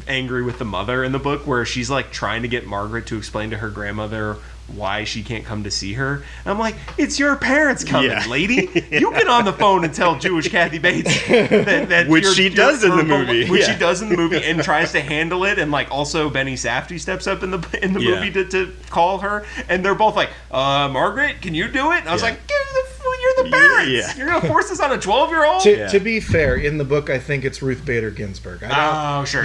angry with the mother in the book, where she's like trying to get Margaret to explain to her grandmother why she can't come to see her. And I'm like, it's your parents coming, lady. You get on the phone and tell Jewish Kathy Bates that which she does in the movie. Which she does in the movie and tries to handle it. And like also Benny Safdie steps up in the movie to call her. And they're both like, Margaret, can you do it? And I was like, you're the parents. Yeah. You're gonna force this on a 12-year-old. To be fair, in the book, I think it's Ruth Bader Ginsburg. Sure.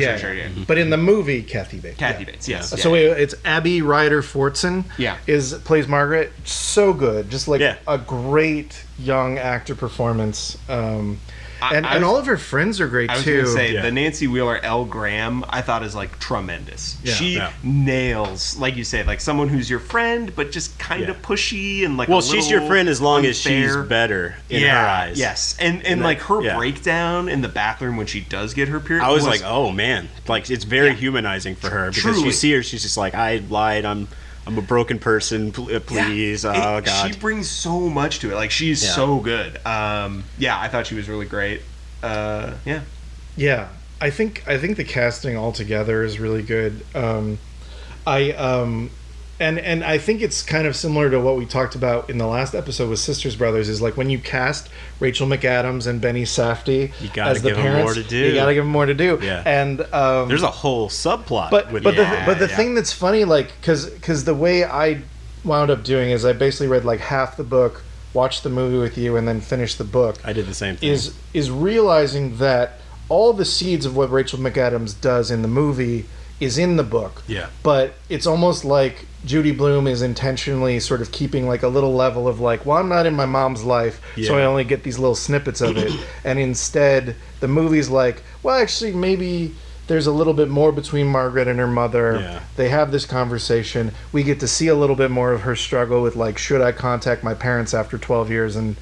But in the movie, Kathy Bates. Kathy Bates, yes. So it's Abby Ryder Fortson. Plays Margaret. So good, just like a great young actor performance. And all of her friends are great too. I was going to say the Nancy Wheeler L. Graham I thought is like tremendous. Yeah. She nails, like you say, like someone who's your friend but just kind of pushy and like. Well, she's your friend as long as she's better in her eyes. Yes, and like her breakdown in the bathroom when she does get her period. I was like, oh man, like it's very humanizing for her because Truly. you see her, she's just like, I lied, I'm a broken person, please. Oh God. She brings so much to it. Like she's so good. I thought she was really great. Yeah, I think the casting altogether is really good. And I think it's kind of similar to what we talked about in the last episode with Sisters Brothers. Is like when you cast Rachel McAdams and Benny Safdie as the parents, you gotta give them more to do. Yeah. And there's a whole subplot. But the thing that's funny, like, because the way I wound up doing is I basically read like half the book, watched the movie with you, and then finished the book. I did the same thing. Is realizing that all the seeds of what Rachel McAdams does in the movie is in the book. Yeah. But it's almost like Judy Blume is intentionally sort of keeping like a little level of like, well, I'm not in my mom's life, so I only get these little snippets of it. And instead, the movie's like, well, actually, maybe there's a little bit more between Margaret and her mother. Yeah. They have this conversation. We get to see a little bit more of her struggle with like, should I contact my parents after 12 years and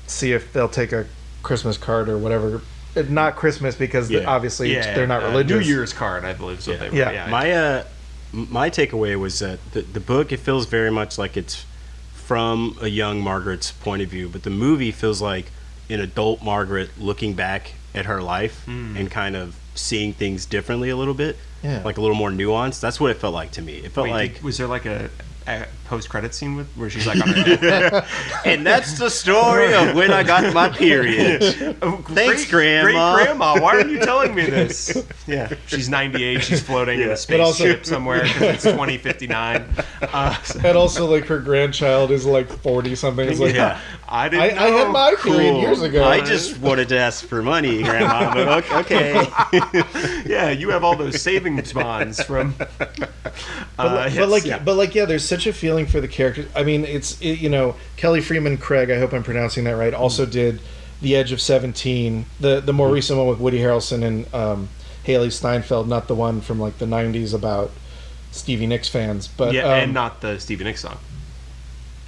see if they'll take a Christmas card or whatever. Not Christmas because obviously they're not religious. New Year's card, I believe. So they were, My takeaway was that the book, it feels very much like it's from a young Margaret's point of view, but the movie feels like an adult Margaret looking back at her life and kind of seeing things differently a little bit, like a little more nuanced. That's what it felt like to me. It felt was there like a post-credit scene where she's like on her death? And that's the story of when I got my period. Thanks, Grandma. Great Grandma, why aren't you telling me this? Yeah, she's 98. She's floating in a spaceship somewhere because it's 2059. And also, like, her grandchild is like 40 something. It's like, I didn't know. I had my period years ago. I just wanted to ask for money, Grandma. But okay. Yeah, you have all those savings bonds from. But there's such a feeling for the characters. I mean, Kelly Fremon Craig, I hope I'm pronouncing that right, also did The Edge of 17, the more recent one with Woody Harrelson and Haley Steinfeld, not the one from like the 90s about Stevie Nicks fans, but and not the Stevie Nicks song.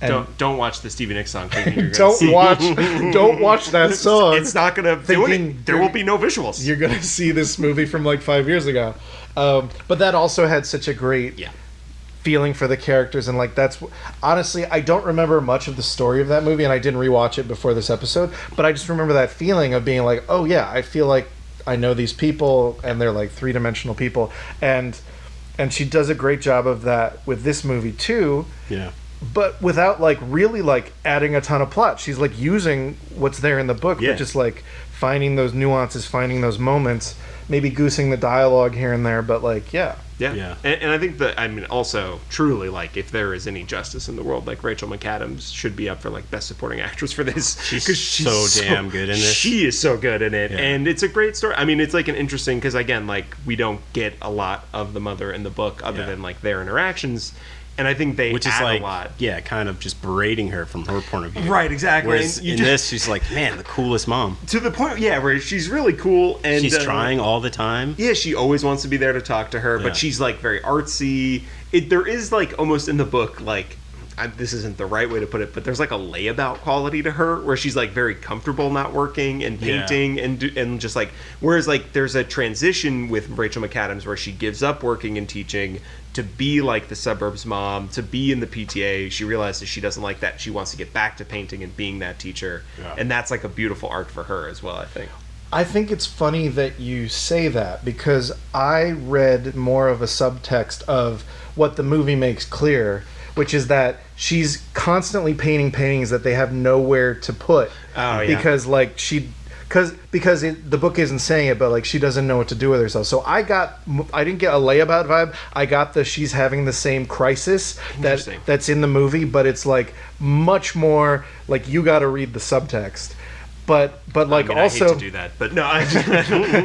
Don't watch the Stevie Nicks song. Don't watch that song. It's not gonna do anything. There will be no visuals. You're gonna see this movie from like 5 years ago, but that also had such a great feeling for the characters, and like that's honestly, I don't remember much of the story of that movie, and I didn't rewatch it before this episode, but I just remember that feeling of being like, oh yeah, I feel like I know these people, and they're like three-dimensional people, and she does a great job of that with this movie too. Yeah. But without like really like adding a ton of plot. She's like using what's there in the book, but just like finding those nuances, finding those moments, maybe goosing the dialogue here and there, but like Yeah. And I think that, I mean, also, truly, like, if there is any justice in the world, like, Rachel McAdams should be up for, like, Best Supporting Actress for this. She's so damn good in this. She is so good in it. Yeah. And it's a great story. I mean, it's, like, an interesting, because, again, like, we don't get a lot of the mother in the book other than, like, their interactions. And I think they add like, a lot. Yeah, kind of just berating her from her point of view. Right, exactly. Whereas in this, she's like, man, the coolest mom. To the point, where she's really cool. And she's trying all the time. Yeah, she always wants to be there to talk to her, but she's, like, very artsy. There is, like, almost in the book, like, this isn't the right way to put it, but there's, like, a layabout quality to her, where she's, like, very comfortable not working and painting and just, like, whereas, like, there's a transition with Rachel McAdams where she gives up working and teaching to be like the suburbs mom, to be in the PTA. She realizes she doesn't like that. She wants to get back to painting and being that teacher. Yeah. And that's like a beautiful arc for her as well, I think. I think it's funny that you say that, because I read more of a subtext of what the movie makes clear, which is that she's constantly painting paintings that they have nowhere to put. Oh, yeah. Because like she because the book isn't saying it, but like she doesn't know what to do with herself. So I didn't get a layabout vibe. I got she's having the same crisis that's in the movie, but it's like much more like you got to read the subtext. But like also I hate to do that, but no,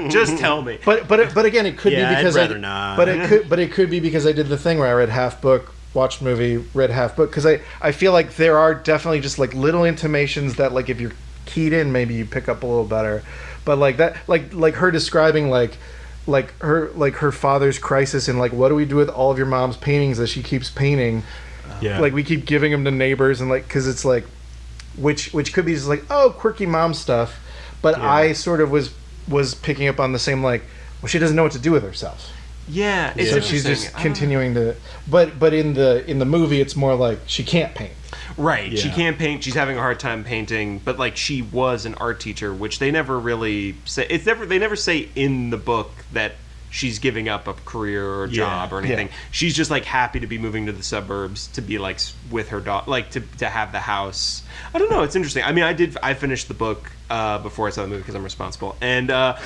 just tell me. But again, it could be because I'd rather not. But it could be because I did the thing where I read half book, watched movie, read half book, because I feel like there are definitely just like little intimations that like if you're keyed in, maybe you pick up a little better. But like that, like her describing like her father's crisis and like what do we do with all of your mom's paintings that she keeps painting? Yeah. Like we keep giving them to neighbors and like because it's like. Which could be just like, oh, quirky mom stuff, but I sort of was picking up on the same like, well, she doesn't know what to do with herself. Yeah, it's so she's just continuing to. But in the movie, it's more like she can't paint. Right, yeah. She can't paint. She's having a hard time painting, but like she was an art teacher, which they never really say. They never say in the book that she's giving up a career or a job or anything. Yeah. She's just like happy to be moving to the suburbs to be like with her daughter, like to have the house. I don't know. It's interesting. I mean, I finished the book before I saw the movie because I'm responsible. And but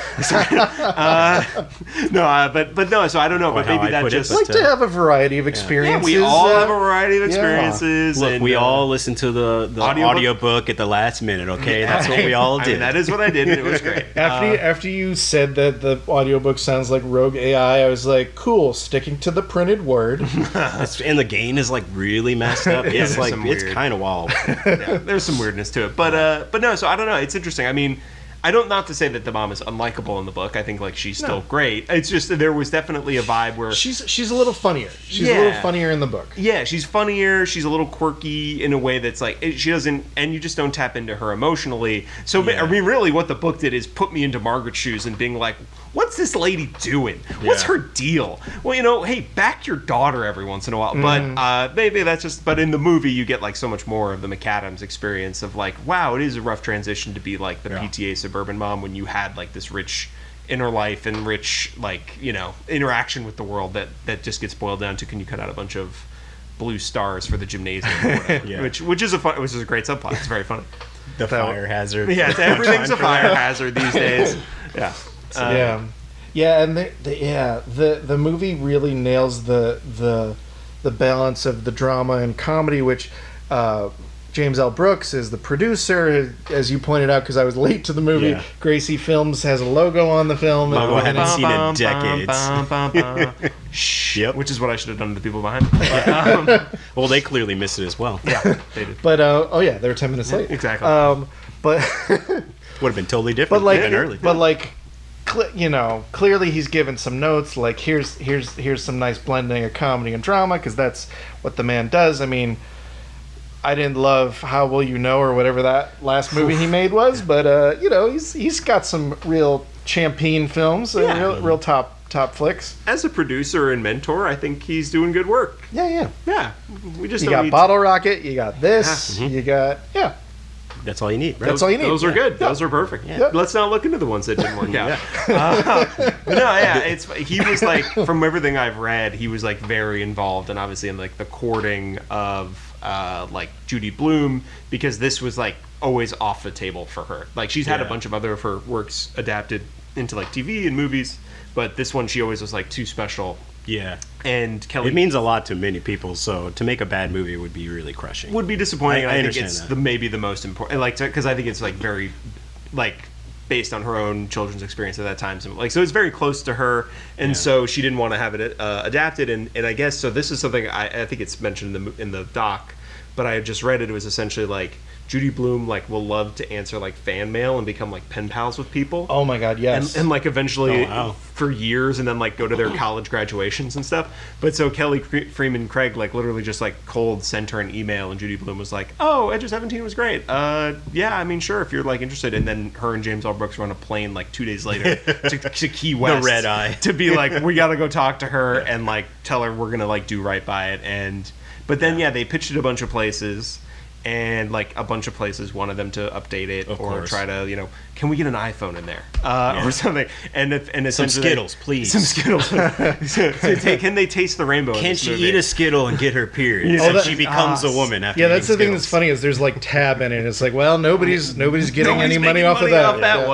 no. So I don't know. But maybe that just like to have a variety of experiences. Yeah, we all have a variety of experiences. Look, and, we all listened to the audiobook at the last minute. Okay, that's what we all did. I mean, that is what I did, and it was great. After you said that the audiobook sounds like Rogue AI, I was like, cool, sticking to the printed word. And the gain is like really messed up. It's like it's kind of wild. Yeah, there's some weirdness to it, but no. So I don't know. It's interesting. I mean, I don't not to say that the mom is unlikable in the book. I think like she's still great. It's just that there was definitely a vibe where she's a little funnier. She's a little funnier in the book. Yeah, she's funnier. She's a little quirky in a way that's like she doesn't, and you just don't tap into her emotionally. So I mean, really, what the book did is put me into Margaret's shoes and being like, what's this lady doing? What's her deal? Well, hey, back your daughter every once in a while. But maybe that's just. But in the movie, you get like so much more of the McAdams experience of like, wow, it is a rough transition to be like the PTA suburban mom when you had like this rich inner life and rich like interaction with the world that just gets boiled down to can you cut out a bunch of blue stars for the gymnasium or whatever, which is a great subplot. It's very funny. The fire hazard. Yeah, everything's a fire hazard these days. Yeah. And the movie really nails the balance of the drama and comedy, which James L. Brooks is the producer, as you pointed out, because I was late to the movie. Yeah. Gracie Films has a logo on the film. I haven't seen it in decades. Yep. Which is what I should have done to the people behind me. Well, they clearly missed it as well. Yeah, they did. But they were 10 minutes late. Exactly. But would have been totally different. But early. But like. Clearly he's given some notes. Like here's some nice blending of comedy and drama because that's what the man does. I mean, I didn't love How Will You Know or whatever that last movie he made was, but he's got some real champion films, real top flicks. As a producer and mentor, I think he's doing good work. Yeah. We just you got Bottle Rocket, you got this, you got That's all you need, right? That's all you need. Those are good. Those are perfect. Yeah. Let's not look into the ones that didn't work out. He was like, from everything I've read, he was like very involved and obviously in like the courting of like Judy Blume because this was like always off the table for her. Like she's had a bunch of other of her works adapted into like TV and movies, but this one she always was like too special. Yeah. And Kelly... It means a lot to many people, so to make a bad movie would be really crushing. Would be disappointing. I think it's maybe the most important... because I think it's, like, very, like, based on her own children's experience at that time. So it's very close to her, and so she didn't want to have it adapted, and I guess... So this is something... I think it's mentioned in the doc, but I had just read it. It was essentially, like... Judy Blume like will love to answer like fan mail and become like pen pals with people. Oh my god, yes. And like eventually for years and then like go to their college graduations and stuff. But so Kelly Fremon Craig like literally just like cold sent her an email and Judy Blume was like, "Oh, Edge of 17 was great. Yeah, I mean sure if you're like interested." And then her and James L. Brooks were on a plane like 2 days later to Key West. The red eye. To be like, we got to go talk to her and like tell her we're going to like do right by it. But then they pitched it a bunch of places. and like a bunch of places wanted them to update it Of or course. try to, can we get an iPhone in there or something? And Some essentially Skittles, please. some Skittles. Can they taste the rainbow? in Can this she movie? eat a Skittle and get her period? Oh, So that- she becomes a woman after Yeah, that's the eating thing that's Skittles. funny is there's like tab in it. It's like, well, nobody's getting any money making off of that. off that Yeah.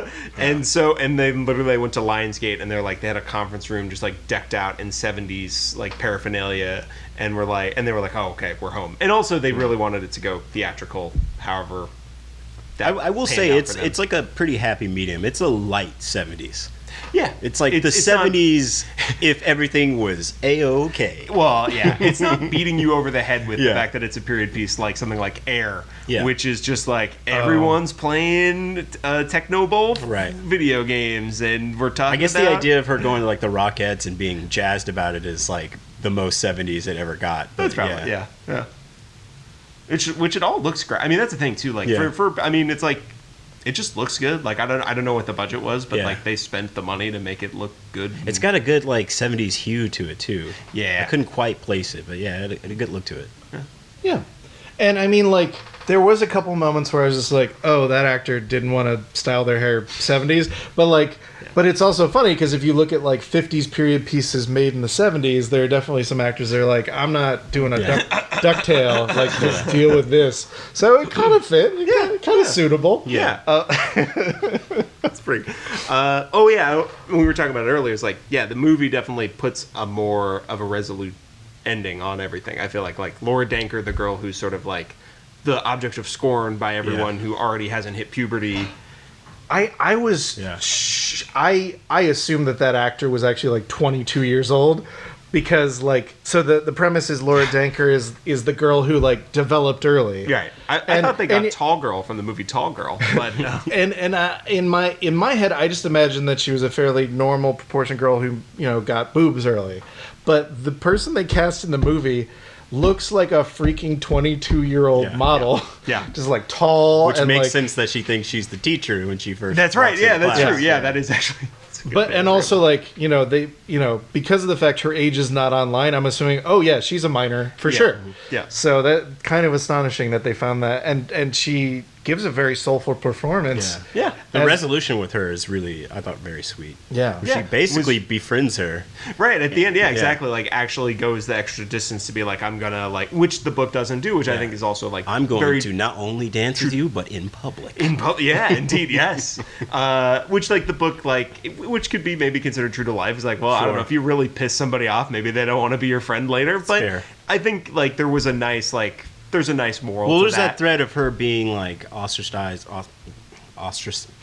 one. And they literally went to Lionsgate, and they're like, they had a conference room just like decked out in 70s like paraphernalia, and they were like, oh, okay, we're home. And also, they really wanted it to go theatrical. However, that I will panned say out for them. it's like a pretty happy medium. It's a light 70s. yeah, It's like the it's not- 70s if everything was A-OK. Well, yeah, it's not beating you over the head with the Yeah. fact that it's a period piece like something like Air, Yeah. which is just like everyone's playing techno bowl Right. video games, and we're talking. I guess about, the idea of her going to like the Rockettes and being jazzed about it is like the most 70s it ever got. But That's probably yeah. Which it all looks great. I mean, that's the thing too. Like Yeah. for I mean, it's like it just looks good. Like I don't know what the budget was, but Yeah. like they spent the money to make it look good. It's got a good like 70s hue to it too. Yeah. I couldn't quite place it, but yeah, it had a good look to it. Yeah. And I mean, like, there was a couple moments where I was just like, oh, that actor didn't want to style their hair 70s. But, like, but it's also funny because if you look at, like, 50s period pieces made in the 70s, there are definitely some actors that are like, I'm not doing a ducktail. Like, just deal with this. So it kind of fit. Kind of suitable. Yeah. That's pretty good. When we were talking about it earlier, it's like, yeah, the movie definitely puts a more of a resolute ending on everything. I feel like Laura Danker, the girl who's sort of like the object of scorn by everyone who already hasn't hit puberty. I was Yeah. I assumed that actor was actually like 22 years old because like so the premise is Laura Danker is the girl who like developed early. Right. I And- thought they got and it- Tall Girl from the movie Tall Girl, but And in my head I just imagined that she was a fairly normal proportioned girl who got boobs early. But the person they cast in the movie looks like a freaking 22-year-old Yeah, model. Yeah. Just like tall Which and makes like, sense that she thinks she's the teacher when she first that's right. walks Yeah, into that's class. true. Yeah, that is actually. that's a good But bit. and also like they because of the fact her age is not online, I'm assuming she's a minor for Yeah. sure. Yeah. So that kind of astonishing that they found that, and she gives a very soulful performance. Yeah. Yeah. The As- resolution with her is really, I thought, very sweet. Yeah. Yeah. She basically befriends her. Right, at the end, yeah, exactly. Like, actually goes the extra distance to be like, I'm gonna, like, which the book doesn't do, which I think is also, like, I'm going very to not only dance with you, but in public. yeah, indeed, yes. Which, like, the book, like, which could be maybe considered true to life, is like, well, I don't Sure. know, if you really piss somebody off, maybe they don't want to be your friend later. But fair. I think, like, there was a nice, like, there's a nice moral Well, to there's that thread of her being like ostracized,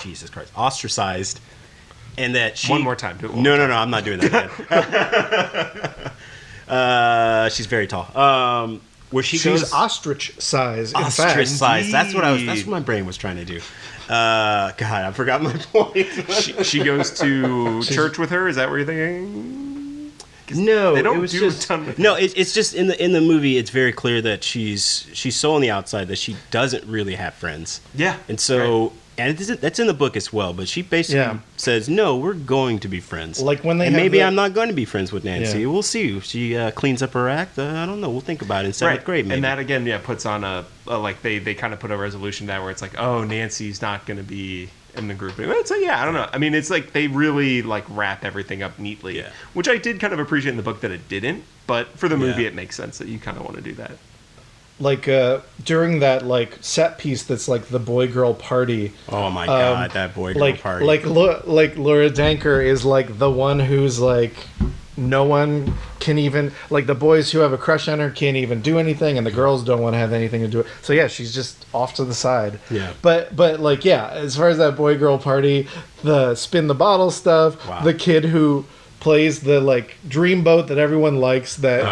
Jesus Christ, ostracized, and that she. One more time, do it one No, I'm not doing that. Again. She's very tall. Where she She's goes ostrich size. In fact, ostracized. That's what Indeed. my brain was trying to do. God, I forgot my point. she goes to church with her. Is that what you're thinking? No, They don't it was do just a ton with no. It's just in the movie. It's very clear that she's so on the outside that she doesn't really have friends. Yeah, and so and that's in the book as well. But she basically says, "No, we're going to be friends." Like when they and have maybe the- I'm not going to be friends with Nancy. Yeah. We'll see. If she cleans up her act. I don't know. We'll think about it in seventh grade. Maybe. And that again, puts on a like they kind of put a resolution down where it's like, oh, Nancy's not going to be in the group. So I don't know. I mean, it's like they really like wrap everything up neatly, Yeah. which I did kind of appreciate in the book that it didn't. But for the movie, Yeah. it makes sense that you kind of want to do that. like during that like set piece that's like the boy girl party. Oh my god, that boy girl Like party. like Laura Danker is like the one who's like no one can even like the boys who have a crush on her can't even do anything, and the girls don't want to have anything to do it. So yeah, she's just off to the side. Yeah. But like as far as that boy girl party, the spin the bottle stuff, Wow. the kid who plays the like dreamboat that everyone likes that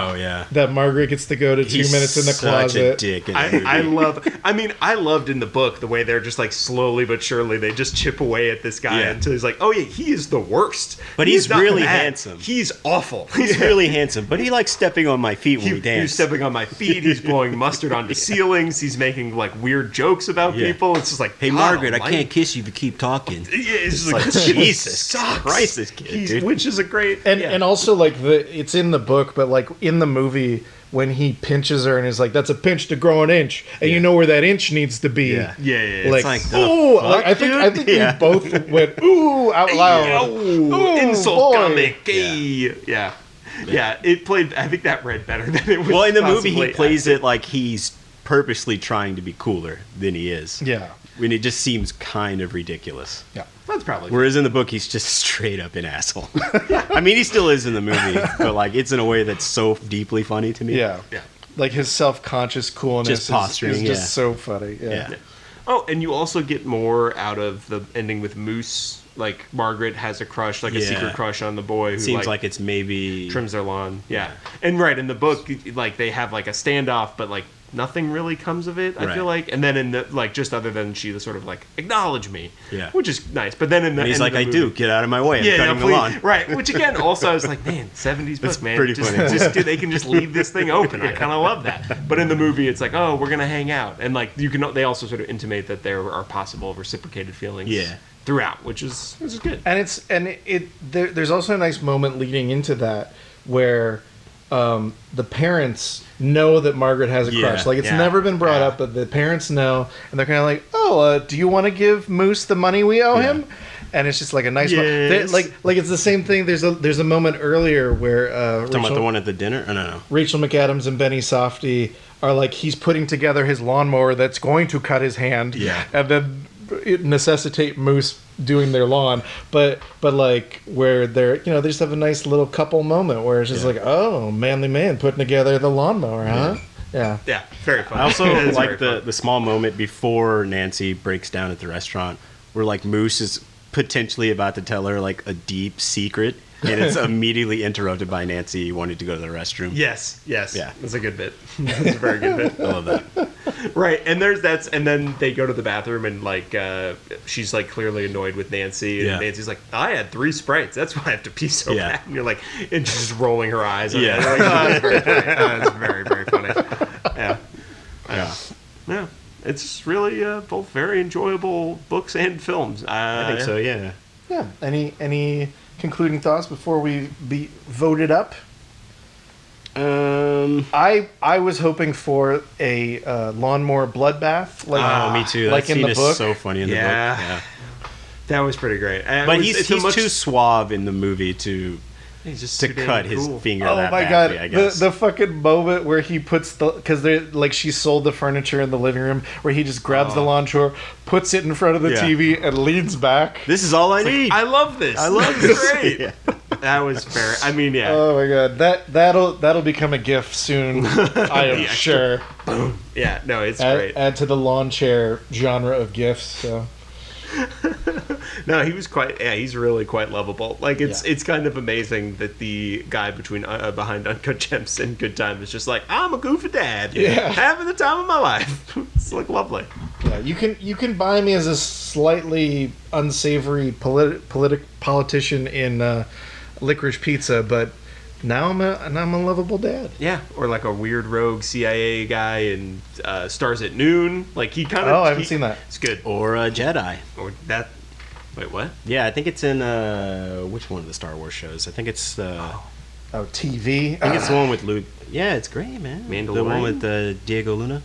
that Margaret gets to go to 2 minutes in the such closet. a dick in the movie. I loved in the book the way they're just like slowly but surely they just chip away at this guy until he's like, oh yeah, he is the worst. But he's not really bad. handsome. He's awful. He's really handsome, but he likes stepping on my feet when we dance. He's stepping on my feet. He's blowing mustard onto ceilings. He's making like weird jokes about Yeah. people. It's just like, Hey God Margaret, I almighty. can't kiss you if you keep talking. Yeah, it's Like, just like Jesus sucks. Christ, this kid, dude. Which is a great great. And also like it's in the book, but like in the movie when he pinches her and is like, "That's a pinch to grow an inch," and you know where that inch needs to be. Yeah. Like, it's like ooh, like, I think we both went ooh out loud. Ooh, insult boy. comic. Yeah. It played. I think that read better than it was. Well, in the movie, he possibly plays acted. it like he's purposely trying to be cooler than he is. Yeah. When it just seems kind of ridiculous. Yeah. That's probably. Whereas in the book, he's just straight up an asshole. I mean, he still is in the movie, but like it's in a way that's so deeply funny to me. Yeah. Like his self-conscious coolness Just posturing, is just so funny. Yeah. Oh, and you also get more out of the ending with Moose. Like Margaret has a crush, like a secret crush on the boy who Seems like it's maybe trims their lawn. Yeah. And right in the book, like they have like a standoff, but like nothing really comes of it. I feel like, and then in the like just other than she sort of like acknowledge me, which is nice. But then in the and he's end like, of the I movie, do get out of my way. I'm cutting the lawn. Right. Which again, also I was like, man, 70s book, man. pretty just, funny. just they can just leave this thing open. I kind of love that. But in the movie, it's like, oh, we're gonna hang out, and like you can. They also sort of intimate that there are possible reciprocated feelings. Throughout, which is good. And there's also a nice moment leading into that where the parents know that Margaret has a crush. Like it's never been brought up, but the parents know, and they're kind of like, "Oh, do you want to give Moose the money we owe him?" And it's just like a nice like it's the same thing. There's a moment earlier where Talking about the one at the dinner? Oh, no. Rachel McAdams and Benny Safdie are like, he's putting together his lawnmower that's going to cut his hand, and then it necessitate Moose doing their lawn, but like where they're they just have a nice little couple moment where it's just like, oh, manly man putting together the lawnmower, huh? Yeah, very fun. I also like the small moment before Nancy breaks down at the restaurant where like Moose is potentially about to tell her like a deep secret, and it's immediately interrupted by Nancy wanting to go to the restroom. Yes. Yeah. That's a good bit. That's a very good bit. I love that. Right, and and then they go to the bathroom and like she's like clearly annoyed with Nancy, and Nancy's like, I had 3 Sprites, that's why I have to pee so bad. And you're like, and she's just rolling her eyes. Like, oh, that's very funny. That's very, very funny. Yeah. It's really both very enjoyable books and films. I think so. Yeah. Yeah. Any concluding thoughts before we be voted up? I was hoping for a lawnmower bloodbath. Like, me too. Like that in scene the book. is so funny in the book. Yeah. That was pretty great. But he's too suave in the movie to cut his finger that badly, I guess. The fucking moment where he puts because they're like, she sold the furniture in the living room, where he just grabs the lawn chair, puts it in front of the TV, and leans back. This is all I need. I love this. I love this. Great. That was fair. I mean, Oh my god, that'll become a GIF soon. I am sure. Boom. Yeah, no, it's great. Add to the lawn chair genre of GIFs. So. No, he was he's really quite lovable. Like it's kind of amazing that the guy behind Uncut Gems and Good Time is just like, I'm a goofy dad, having the time of my life. It's like lovely. Yeah, you can buy me as a slightly unsavory politician in Licorice Pizza, but now I'm a lovable dad. Yeah, or like a weird rogue CIA guy in Stars at Noon. Like he kind of. Oh, I haven't seen that. It's good. Or a Jedi. Or that. Wait, what? Yeah, I think it's in which one of the Star Wars shows? I think it's TV. I think it's the one with Luke. Yeah, it's great, man. Mandalorian? The one with Diego Luna.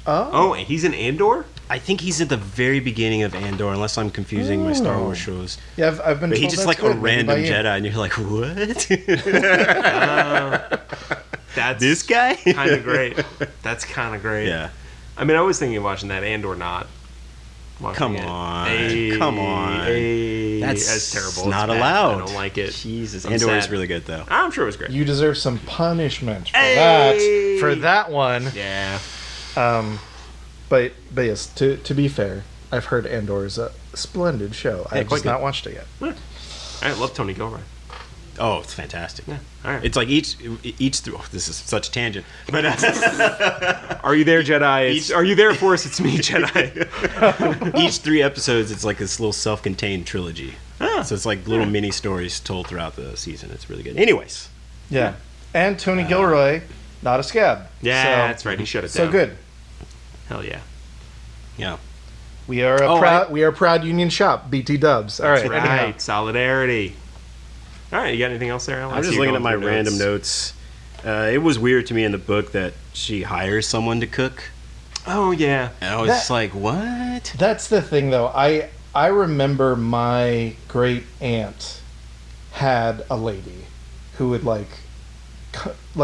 Oh, he's in Andor? I think he's at the very beginning of Andor, unless I'm confusing my Star Wars shows. Yeah, I've been. But told he's just like a random Jedi, and you're like, what? That's this guy? Kind of great. That's kind of great. Yeah. I mean, I was thinking of watching that Andor, not. Come on. That's terrible. It's not allowed. I don't like it. Jesus. Andor is really good, though. I'm sure it was great. You deserve some punishment for that one. Yeah. But yes, to be fair, I've heard Andor is a splendid show. I've just not watched it yet. I love Tony Gilroy. Oh, it's fantastic. Yeah. All right. It's like each this is such a tangent. But are you there, Jedi? Are you there, Force? It's me, Jedi. Each 3 episodes, it's like this little self-contained trilogy. So it's like little mini stories told throughout the season. It's really good. Anyways. Yeah. And Tony Gilroy, not a scab. Yeah, so, that's right. He shut it down. So good. Hell yeah. Yeah. We are a proud union shop, BT Dubs. All right. That's right. Solidarity. All right, you got anything else there, Allan? I'm just looking at my random notes. It was weird to me in the book that she hires someone to cook. Oh, yeah. And I was just like, what? That's the thing, though. I remember my great aunt had a lady who would like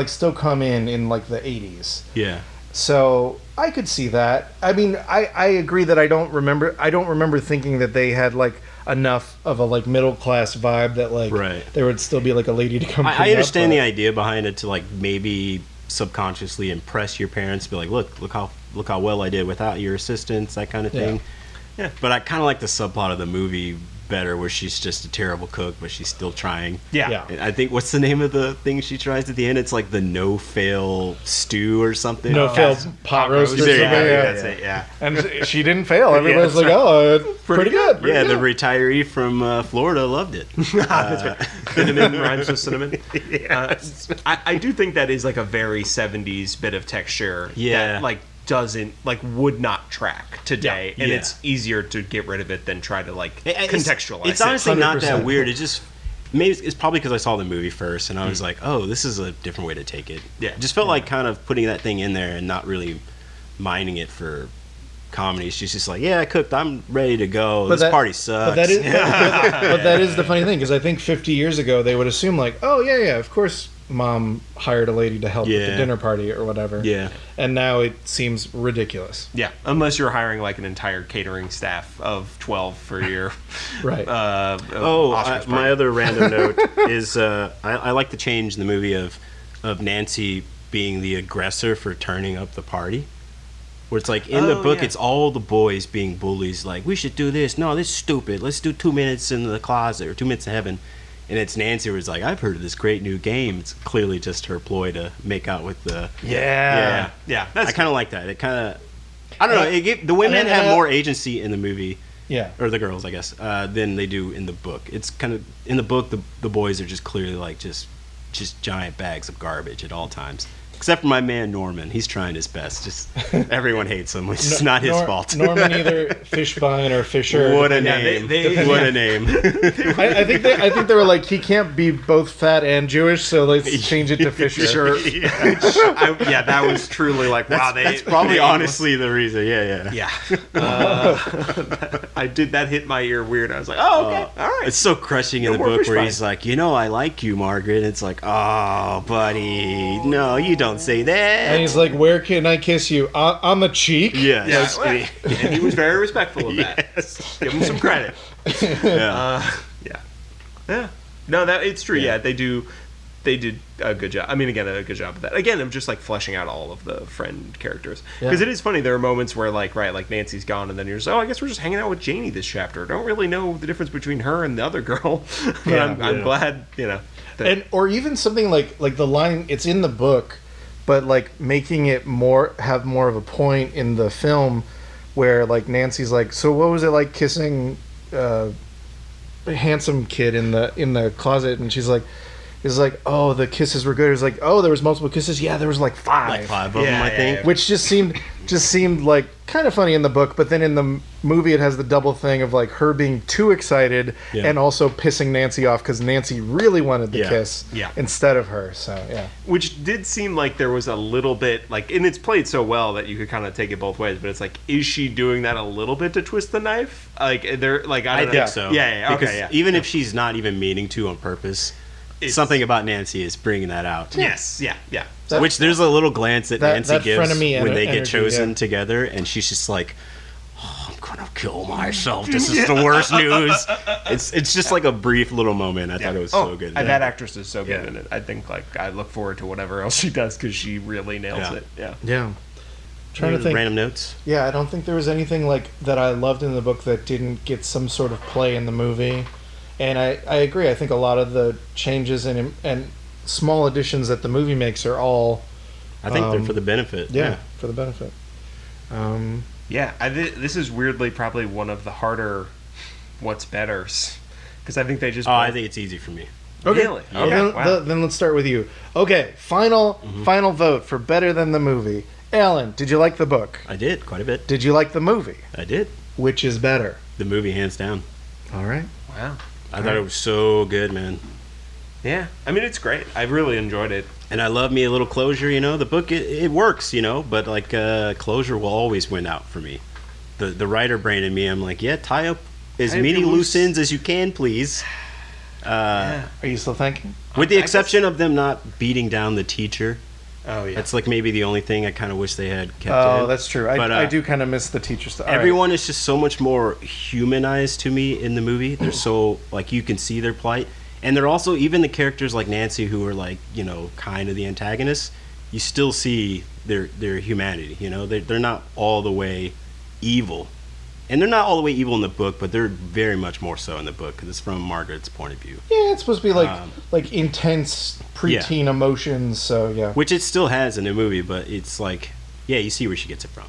still come in like the 80s. Yeah. So I could see that. I mean, I agree that I don't remember thinking that they had like enough of a like middle class vibe that like there would still be like a lady to come. I understand the idea behind it to like maybe subconsciously impress your parents, be like, look how well I did without your assistance, that kind of thing. Yeah. But I kind of like the subplot of the movie better, where she's just a terrible cook, but she's still trying. Yeah. And I think, what's the name of the thing she tries at the end? It's like the no-fail stew or something. No-fail pot roast or something. That's it, yeah. And she didn't fail. Everybody's like, oh, it's pretty good. Pretty good. The retiree from Florida loved it. That's right. Cinnamon rhymes with cinnamon. I do think that is like a very 70s bit of texture. Yeah. That, like, would not track today, and it's easier to get rid of it than try to like contextualize. It's honestly not that weird. It just maybe it's probably because I saw the movie first, and I was like, oh, this is a different way to take it. Yeah, it just felt like kind of putting that thing in there and not really minding it for comedy. She's just like, yeah, I cooked. I'm ready to go. This party sucks. But that is the funny thing, because I think 50 years ago they would assume like, oh yeah, of course. Mom hired a lady to help with the dinner party or whatever. Yeah. And now it seems ridiculous. Yeah. Unless you're hiring like an entire catering staff of 12 for your right. My other random note is I like the change in the movie of Nancy being the aggressor for turning up the party. Where it's like in the book, it's all the boys being bullies. Like, we should do this. No, this is stupid. Let's do 2 minutes in the closet or 2 minutes in heaven. And it's Nancy who's like, I've heard of this great new game. It's clearly just her ploy to make out with the... Yeah. I kind of like that. It kind of... I don't know. The women have more agency in the movie. Yeah. Or the girls, I guess, than they do in the book. It's kind of... In the book, the boys are just clearly like just giant bags of garbage at all times. Except for my man Norman. He's trying his best. Just everyone hates him, which is not his fault. Norman either Fishbein or Fisher. What a name. What a name. I think they were like, he can't be both fat and Jewish, so let's change it to Fisher. That was truly like, wow. That's probably honestly the reason. Yeah. That hit my ear weird. I was like, oh, okay. All right. It's so crushing in the book where he's like, I like you, Margaret. And it's like, oh, buddy, no, you don't say that. And he's like, where can I kiss you? On the cheek? Yes. And he was very respectful of that. Yes. Give him some credit. No, it's true. Yeah, they did a good job. I mean, again, a good job of that. Again, I'm just like fleshing out all of the friend characters. Because it is funny, there are moments where like Nancy's gone, and then you're just, I guess we're just hanging out with Janie this chapter. Don't really know the difference between her and the other girl. But I'm glad, or even something like the line, it's in the book, but like making it have more of a point in the film, where like Nancy's like, so what was it like kissing a handsome kid in the closet? And she's like, oh, the kisses were good. It was like, oh, there was multiple kisses. Yeah, there was like 5. Like 5 of them, I think. Yeah. Which just seemed like kind of funny in the book, but then in the movie it has the double thing of like her being too excited and also pissing Nancy off because Nancy really wanted the kiss instead of her. So which did seem like there was a little bit like, and it's played so well that you could kind of take it both ways. But it's like, is she doing that a little bit to twist the knife? Like they're like, I think so. Because even if she's not even meaning to on purpose. Something about Nancy is bringing that out. Yes, yeah. Which there's a little glance that Nancy gives when they get chosen together, and she's just like, oh, I'm gonna kill myself. This is the worst news. It's just like a brief little moment. I thought it was so good. That actress is so good in it. I think like I look forward to whatever else she does because she really nails it. Yeah. Trying to think. Random notes. Yeah, I don't think there was anything like that I loved in the book that didn't get some sort of play in the movie. And I agree. I think a lot of the changes and small additions that the movie makes are all... I think they're for the benefit. Yeah, for the benefit. This is weirdly probably one of the harder what's betters. Because I think they just... I think it's easy for me. Okay. Really? Yeah. Okay. Then let's start with you. Okay, final vote for better than the movie. Allan, did you like the book? I did, quite a bit. Did you like the movie? I did. Which is better? The movie, hands down. All right. Wow. I thought it was so good, man. Yeah, I mean, it's great. I really enjoyed it. And I love me a little closure, the book, it works, but like closure will always win out for me. The writer brain in me, I'm like, yeah, tie up as many loose ends as you can, please. Are you still thinking? With the exception of them not beating down the teacher. Oh, yeah. That's like maybe the only thing I kind of wish they had kept in. Oh, that's true. But, I do kind of miss the teacher stuff. Everyone is just so much more humanized to me in the movie. They're so, like, you can see their plight. And they're also, even the characters like Nancy, who are like, kind of the antagonists, you still see their humanity, They're not all the way evil. And they're not all the way evil in the book, but they're very much more so in the book, because it's from Margaret's point of view. Yeah, it's supposed to be like intense preteen emotions, so yeah. Which it still has in the movie, but it's like, yeah, you see where she gets it from.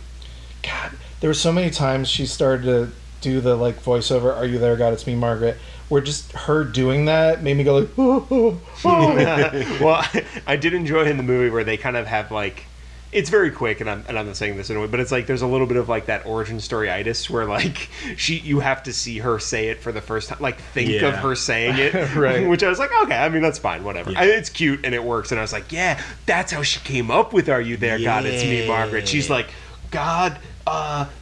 God, there were so many times she started to do the like voiceover, "Are you there, God? It's me, Margaret." Where just her doing that made me go like, oh, oh, oh. Well, I did enjoy in the movie where they kind of have like, it's very quick, and I'm not saying this in a way, but it's like there's a little bit of like that origin story-itis where like you have to see her say it for the first time, like think of her saying it, right? Which I was like, okay, I mean that's fine, whatever. Yeah. It's cute and it works, and I was like, yeah, that's how she came up with "Are you there, God? It's me, Margaret." She's like, God.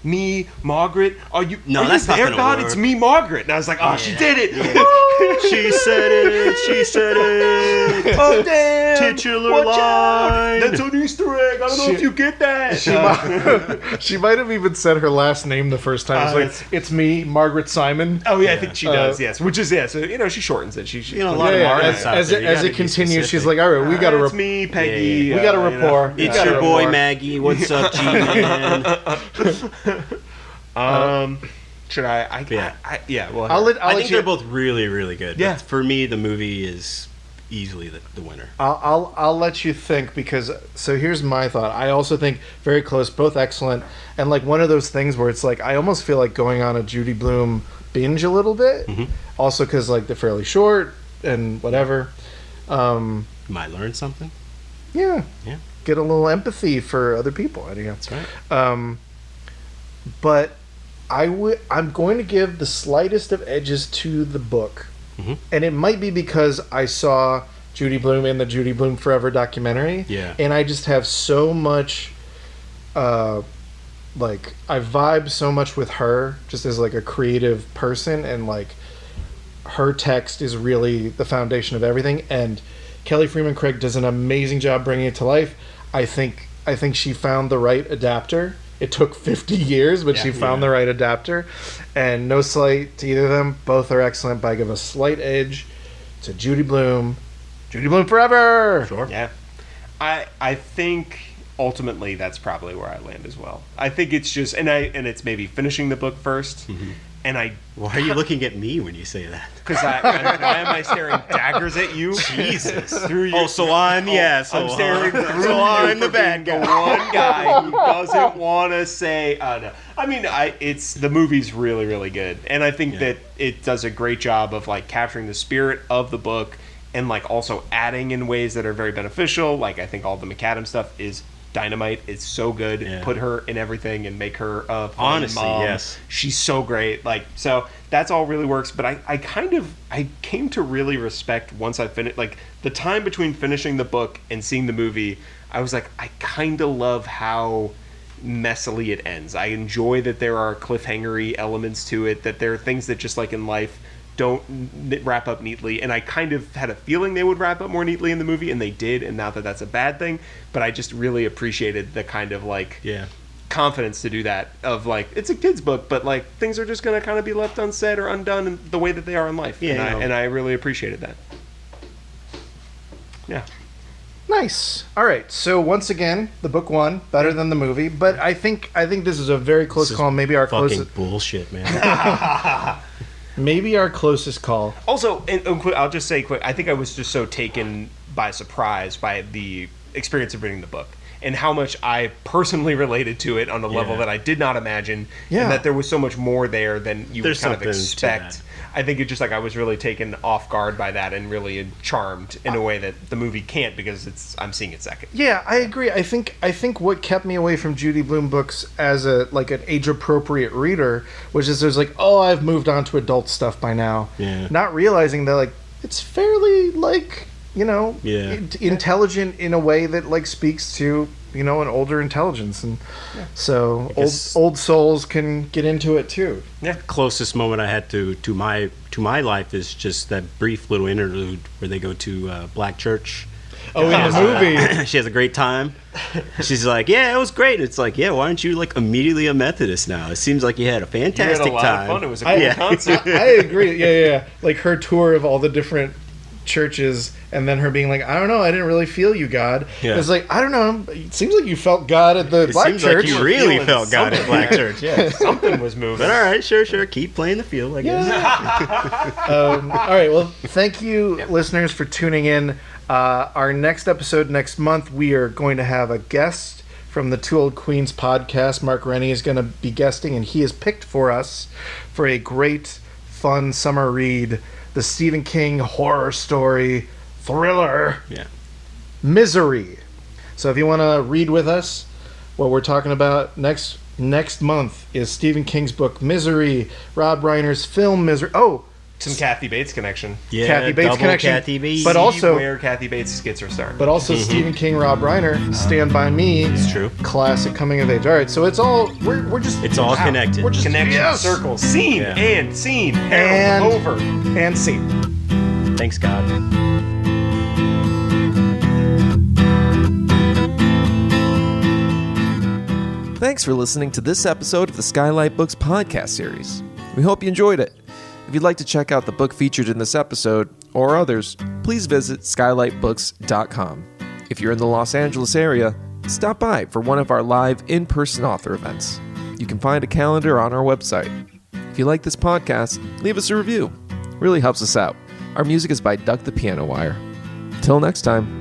Me, Margaret, are you that's not there, gonna God? work. It's me, Margaret. And I was like, oh, she did it. She said it. Oh, damn. Titular Watch line. out. That's an Easter egg. I don't know if you get that. She might have even said her last name the first time. It's like, it's me, Margaret Simon. Oh, yeah, I think she does, yes. Which is, so, she shortens it. She a lot of Margarets out as there. You it gotta be continues, she's specific. like, all right, we got to It's me, Peggy. we got a rapport. It's your boy Maggie. What's up, G-Man? Should I? Well, I think they're both really, really good. Yeah. But for me, the movie is easily the winner. I'll let you think, because so here's my thought. I also think very close, both excellent, and like one of those things where it's like I almost feel like going on a Judy Blume binge a little bit. Mm-hmm. Also because like they're fairly short and whatever. Might learn something. Yeah. Yeah. Get a little empathy for other people. Anyhow. That's right. But I'm going to give the slightest of edges to the book. Mm-hmm. And it might be because I saw Judy Blume in the Judy Blume Forever documentary. Yeah. And I just have so much, I vibe so much with her just as like a creative person, and like her text is really the foundation of everything. And Kelly Fremon Craig does an amazing job bringing it to life. I think she found the right adapter. It took 50 years, but she found the right adapter. And no slight to either of them. Both are excellent, but I give a slight edge to Judy Blume. Judy Blume forever! Sure. Yeah. I think ultimately that's probably where I land as well. I think it's just, and it's maybe finishing the book first. Mm-hmm. And why are you looking at me when you say that? Because why am I staring daggers at you? Jesus. Through your, so I'm the asshole. I'm staring through so I'm you the bad guy. The one guy who doesn't want to say, no. I mean, it's the movie's really, really good. And I think that it does a great job of like capturing the spirit of the book and like also adding in ways that are very beneficial. Like I think all the McAdams stuff is dynamite. It's so good. Yeah. Put her in everything and make her a fun honestly mom. Yes, she's so great. Like, so that's all really works. But I came to really respect once I finished, like the time between finishing the book and seeing the movie. I was like, I kind of love how messily it ends. I enjoy that there are cliffhangery elements to it, that there are things that just like in life don't wrap up neatly, and I kind of had a feeling they would wrap up more neatly in the movie, and they did, and not that that's a bad thing, but I just really appreciated the kind of like confidence to do that, of like, it's a kid's book, but like things are just going to kind of be left unsaid or undone in the way that they are in life, and I really appreciated that. Yeah. Nice. All right. So once again, the book won, better than the movie, but I think this is a very close call. Maybe our closest. Fucking bullshit, man. Maybe our closest call. Also, and I'll just say quick, I think I was just so taken by surprise by the experience of reading the book and how much I personally related to it on a level that I did not imagine, and that there was so much more there than you would kind of expect. I think it just like I was really taken off guard by that and really charmed in a way that the movie can't, because I'm seeing it second. Yeah, I agree. I think what kept me away from Judy Blume books as an age appropriate reader was just there's like, oh, I've moved on to adult stuff by now. Yeah. Not realizing that like it's fairly like, you know, Yeah. intelligent in a way that like speaks to, you know, an older intelligence, and so old souls can get into it too. Yeah. Closest moment I had to my life is just that brief little interlude where they go to Black Church. Oh, in the movie. She has a great time. She's like, yeah, it was great. It's like, yeah, why aren't you like immediately a Methodist now? It seems like you had a You fantastic had a lot time. of fun. It was a cool concert. I agree. Yeah. Like her tour of all the different churches, and then her being like, I don't know, I didn't really feel you, God. Yeah. It's like, I don't know, it seems like you felt God at the It Black seems Church. like you really feeling felt God at something. Black Church. Yeah. Something was moving. But all right, sure. Keep playing the field, I guess. All right, well, thank you, listeners, for tuning in. Our next episode next month, we are going to have a guest from the Two Old Queens podcast. Mark Rennie is going to be guesting, and he has picked for us for a great, fun summer read, the Stephen King horror story thriller, Yeah. Misery. So if you want to read with us, what we're talking about next month is Stephen King's book Misery, Rob Reiner's film Misery. Oh, Some Kathy Bates connection. Yeah, Kathy Bates double connection. Kathy Bates. But also- where Kathy Bates' skits are starting. but also Stephen King, Rob Reiner, Stand By Me. It's true. Classic coming of age. All right, so it's all we're just It's all connected. We're just Connection, yes! circle, scene, Yeah. and scene, And- and over. and scene. Thanks, God. Thanks for listening to this episode of the Skylight Books podcast series. We hope you enjoyed it. If you'd like to check out the book featured in this episode, or others, please visit skylightbooks.com. If you're in the Los Angeles area, stop by for one of our live in-person author events. You can find a calendar on our website. If you like this podcast, leave us a review. It really helps us out. Our music is by Duck the Piano Wire. Till next time.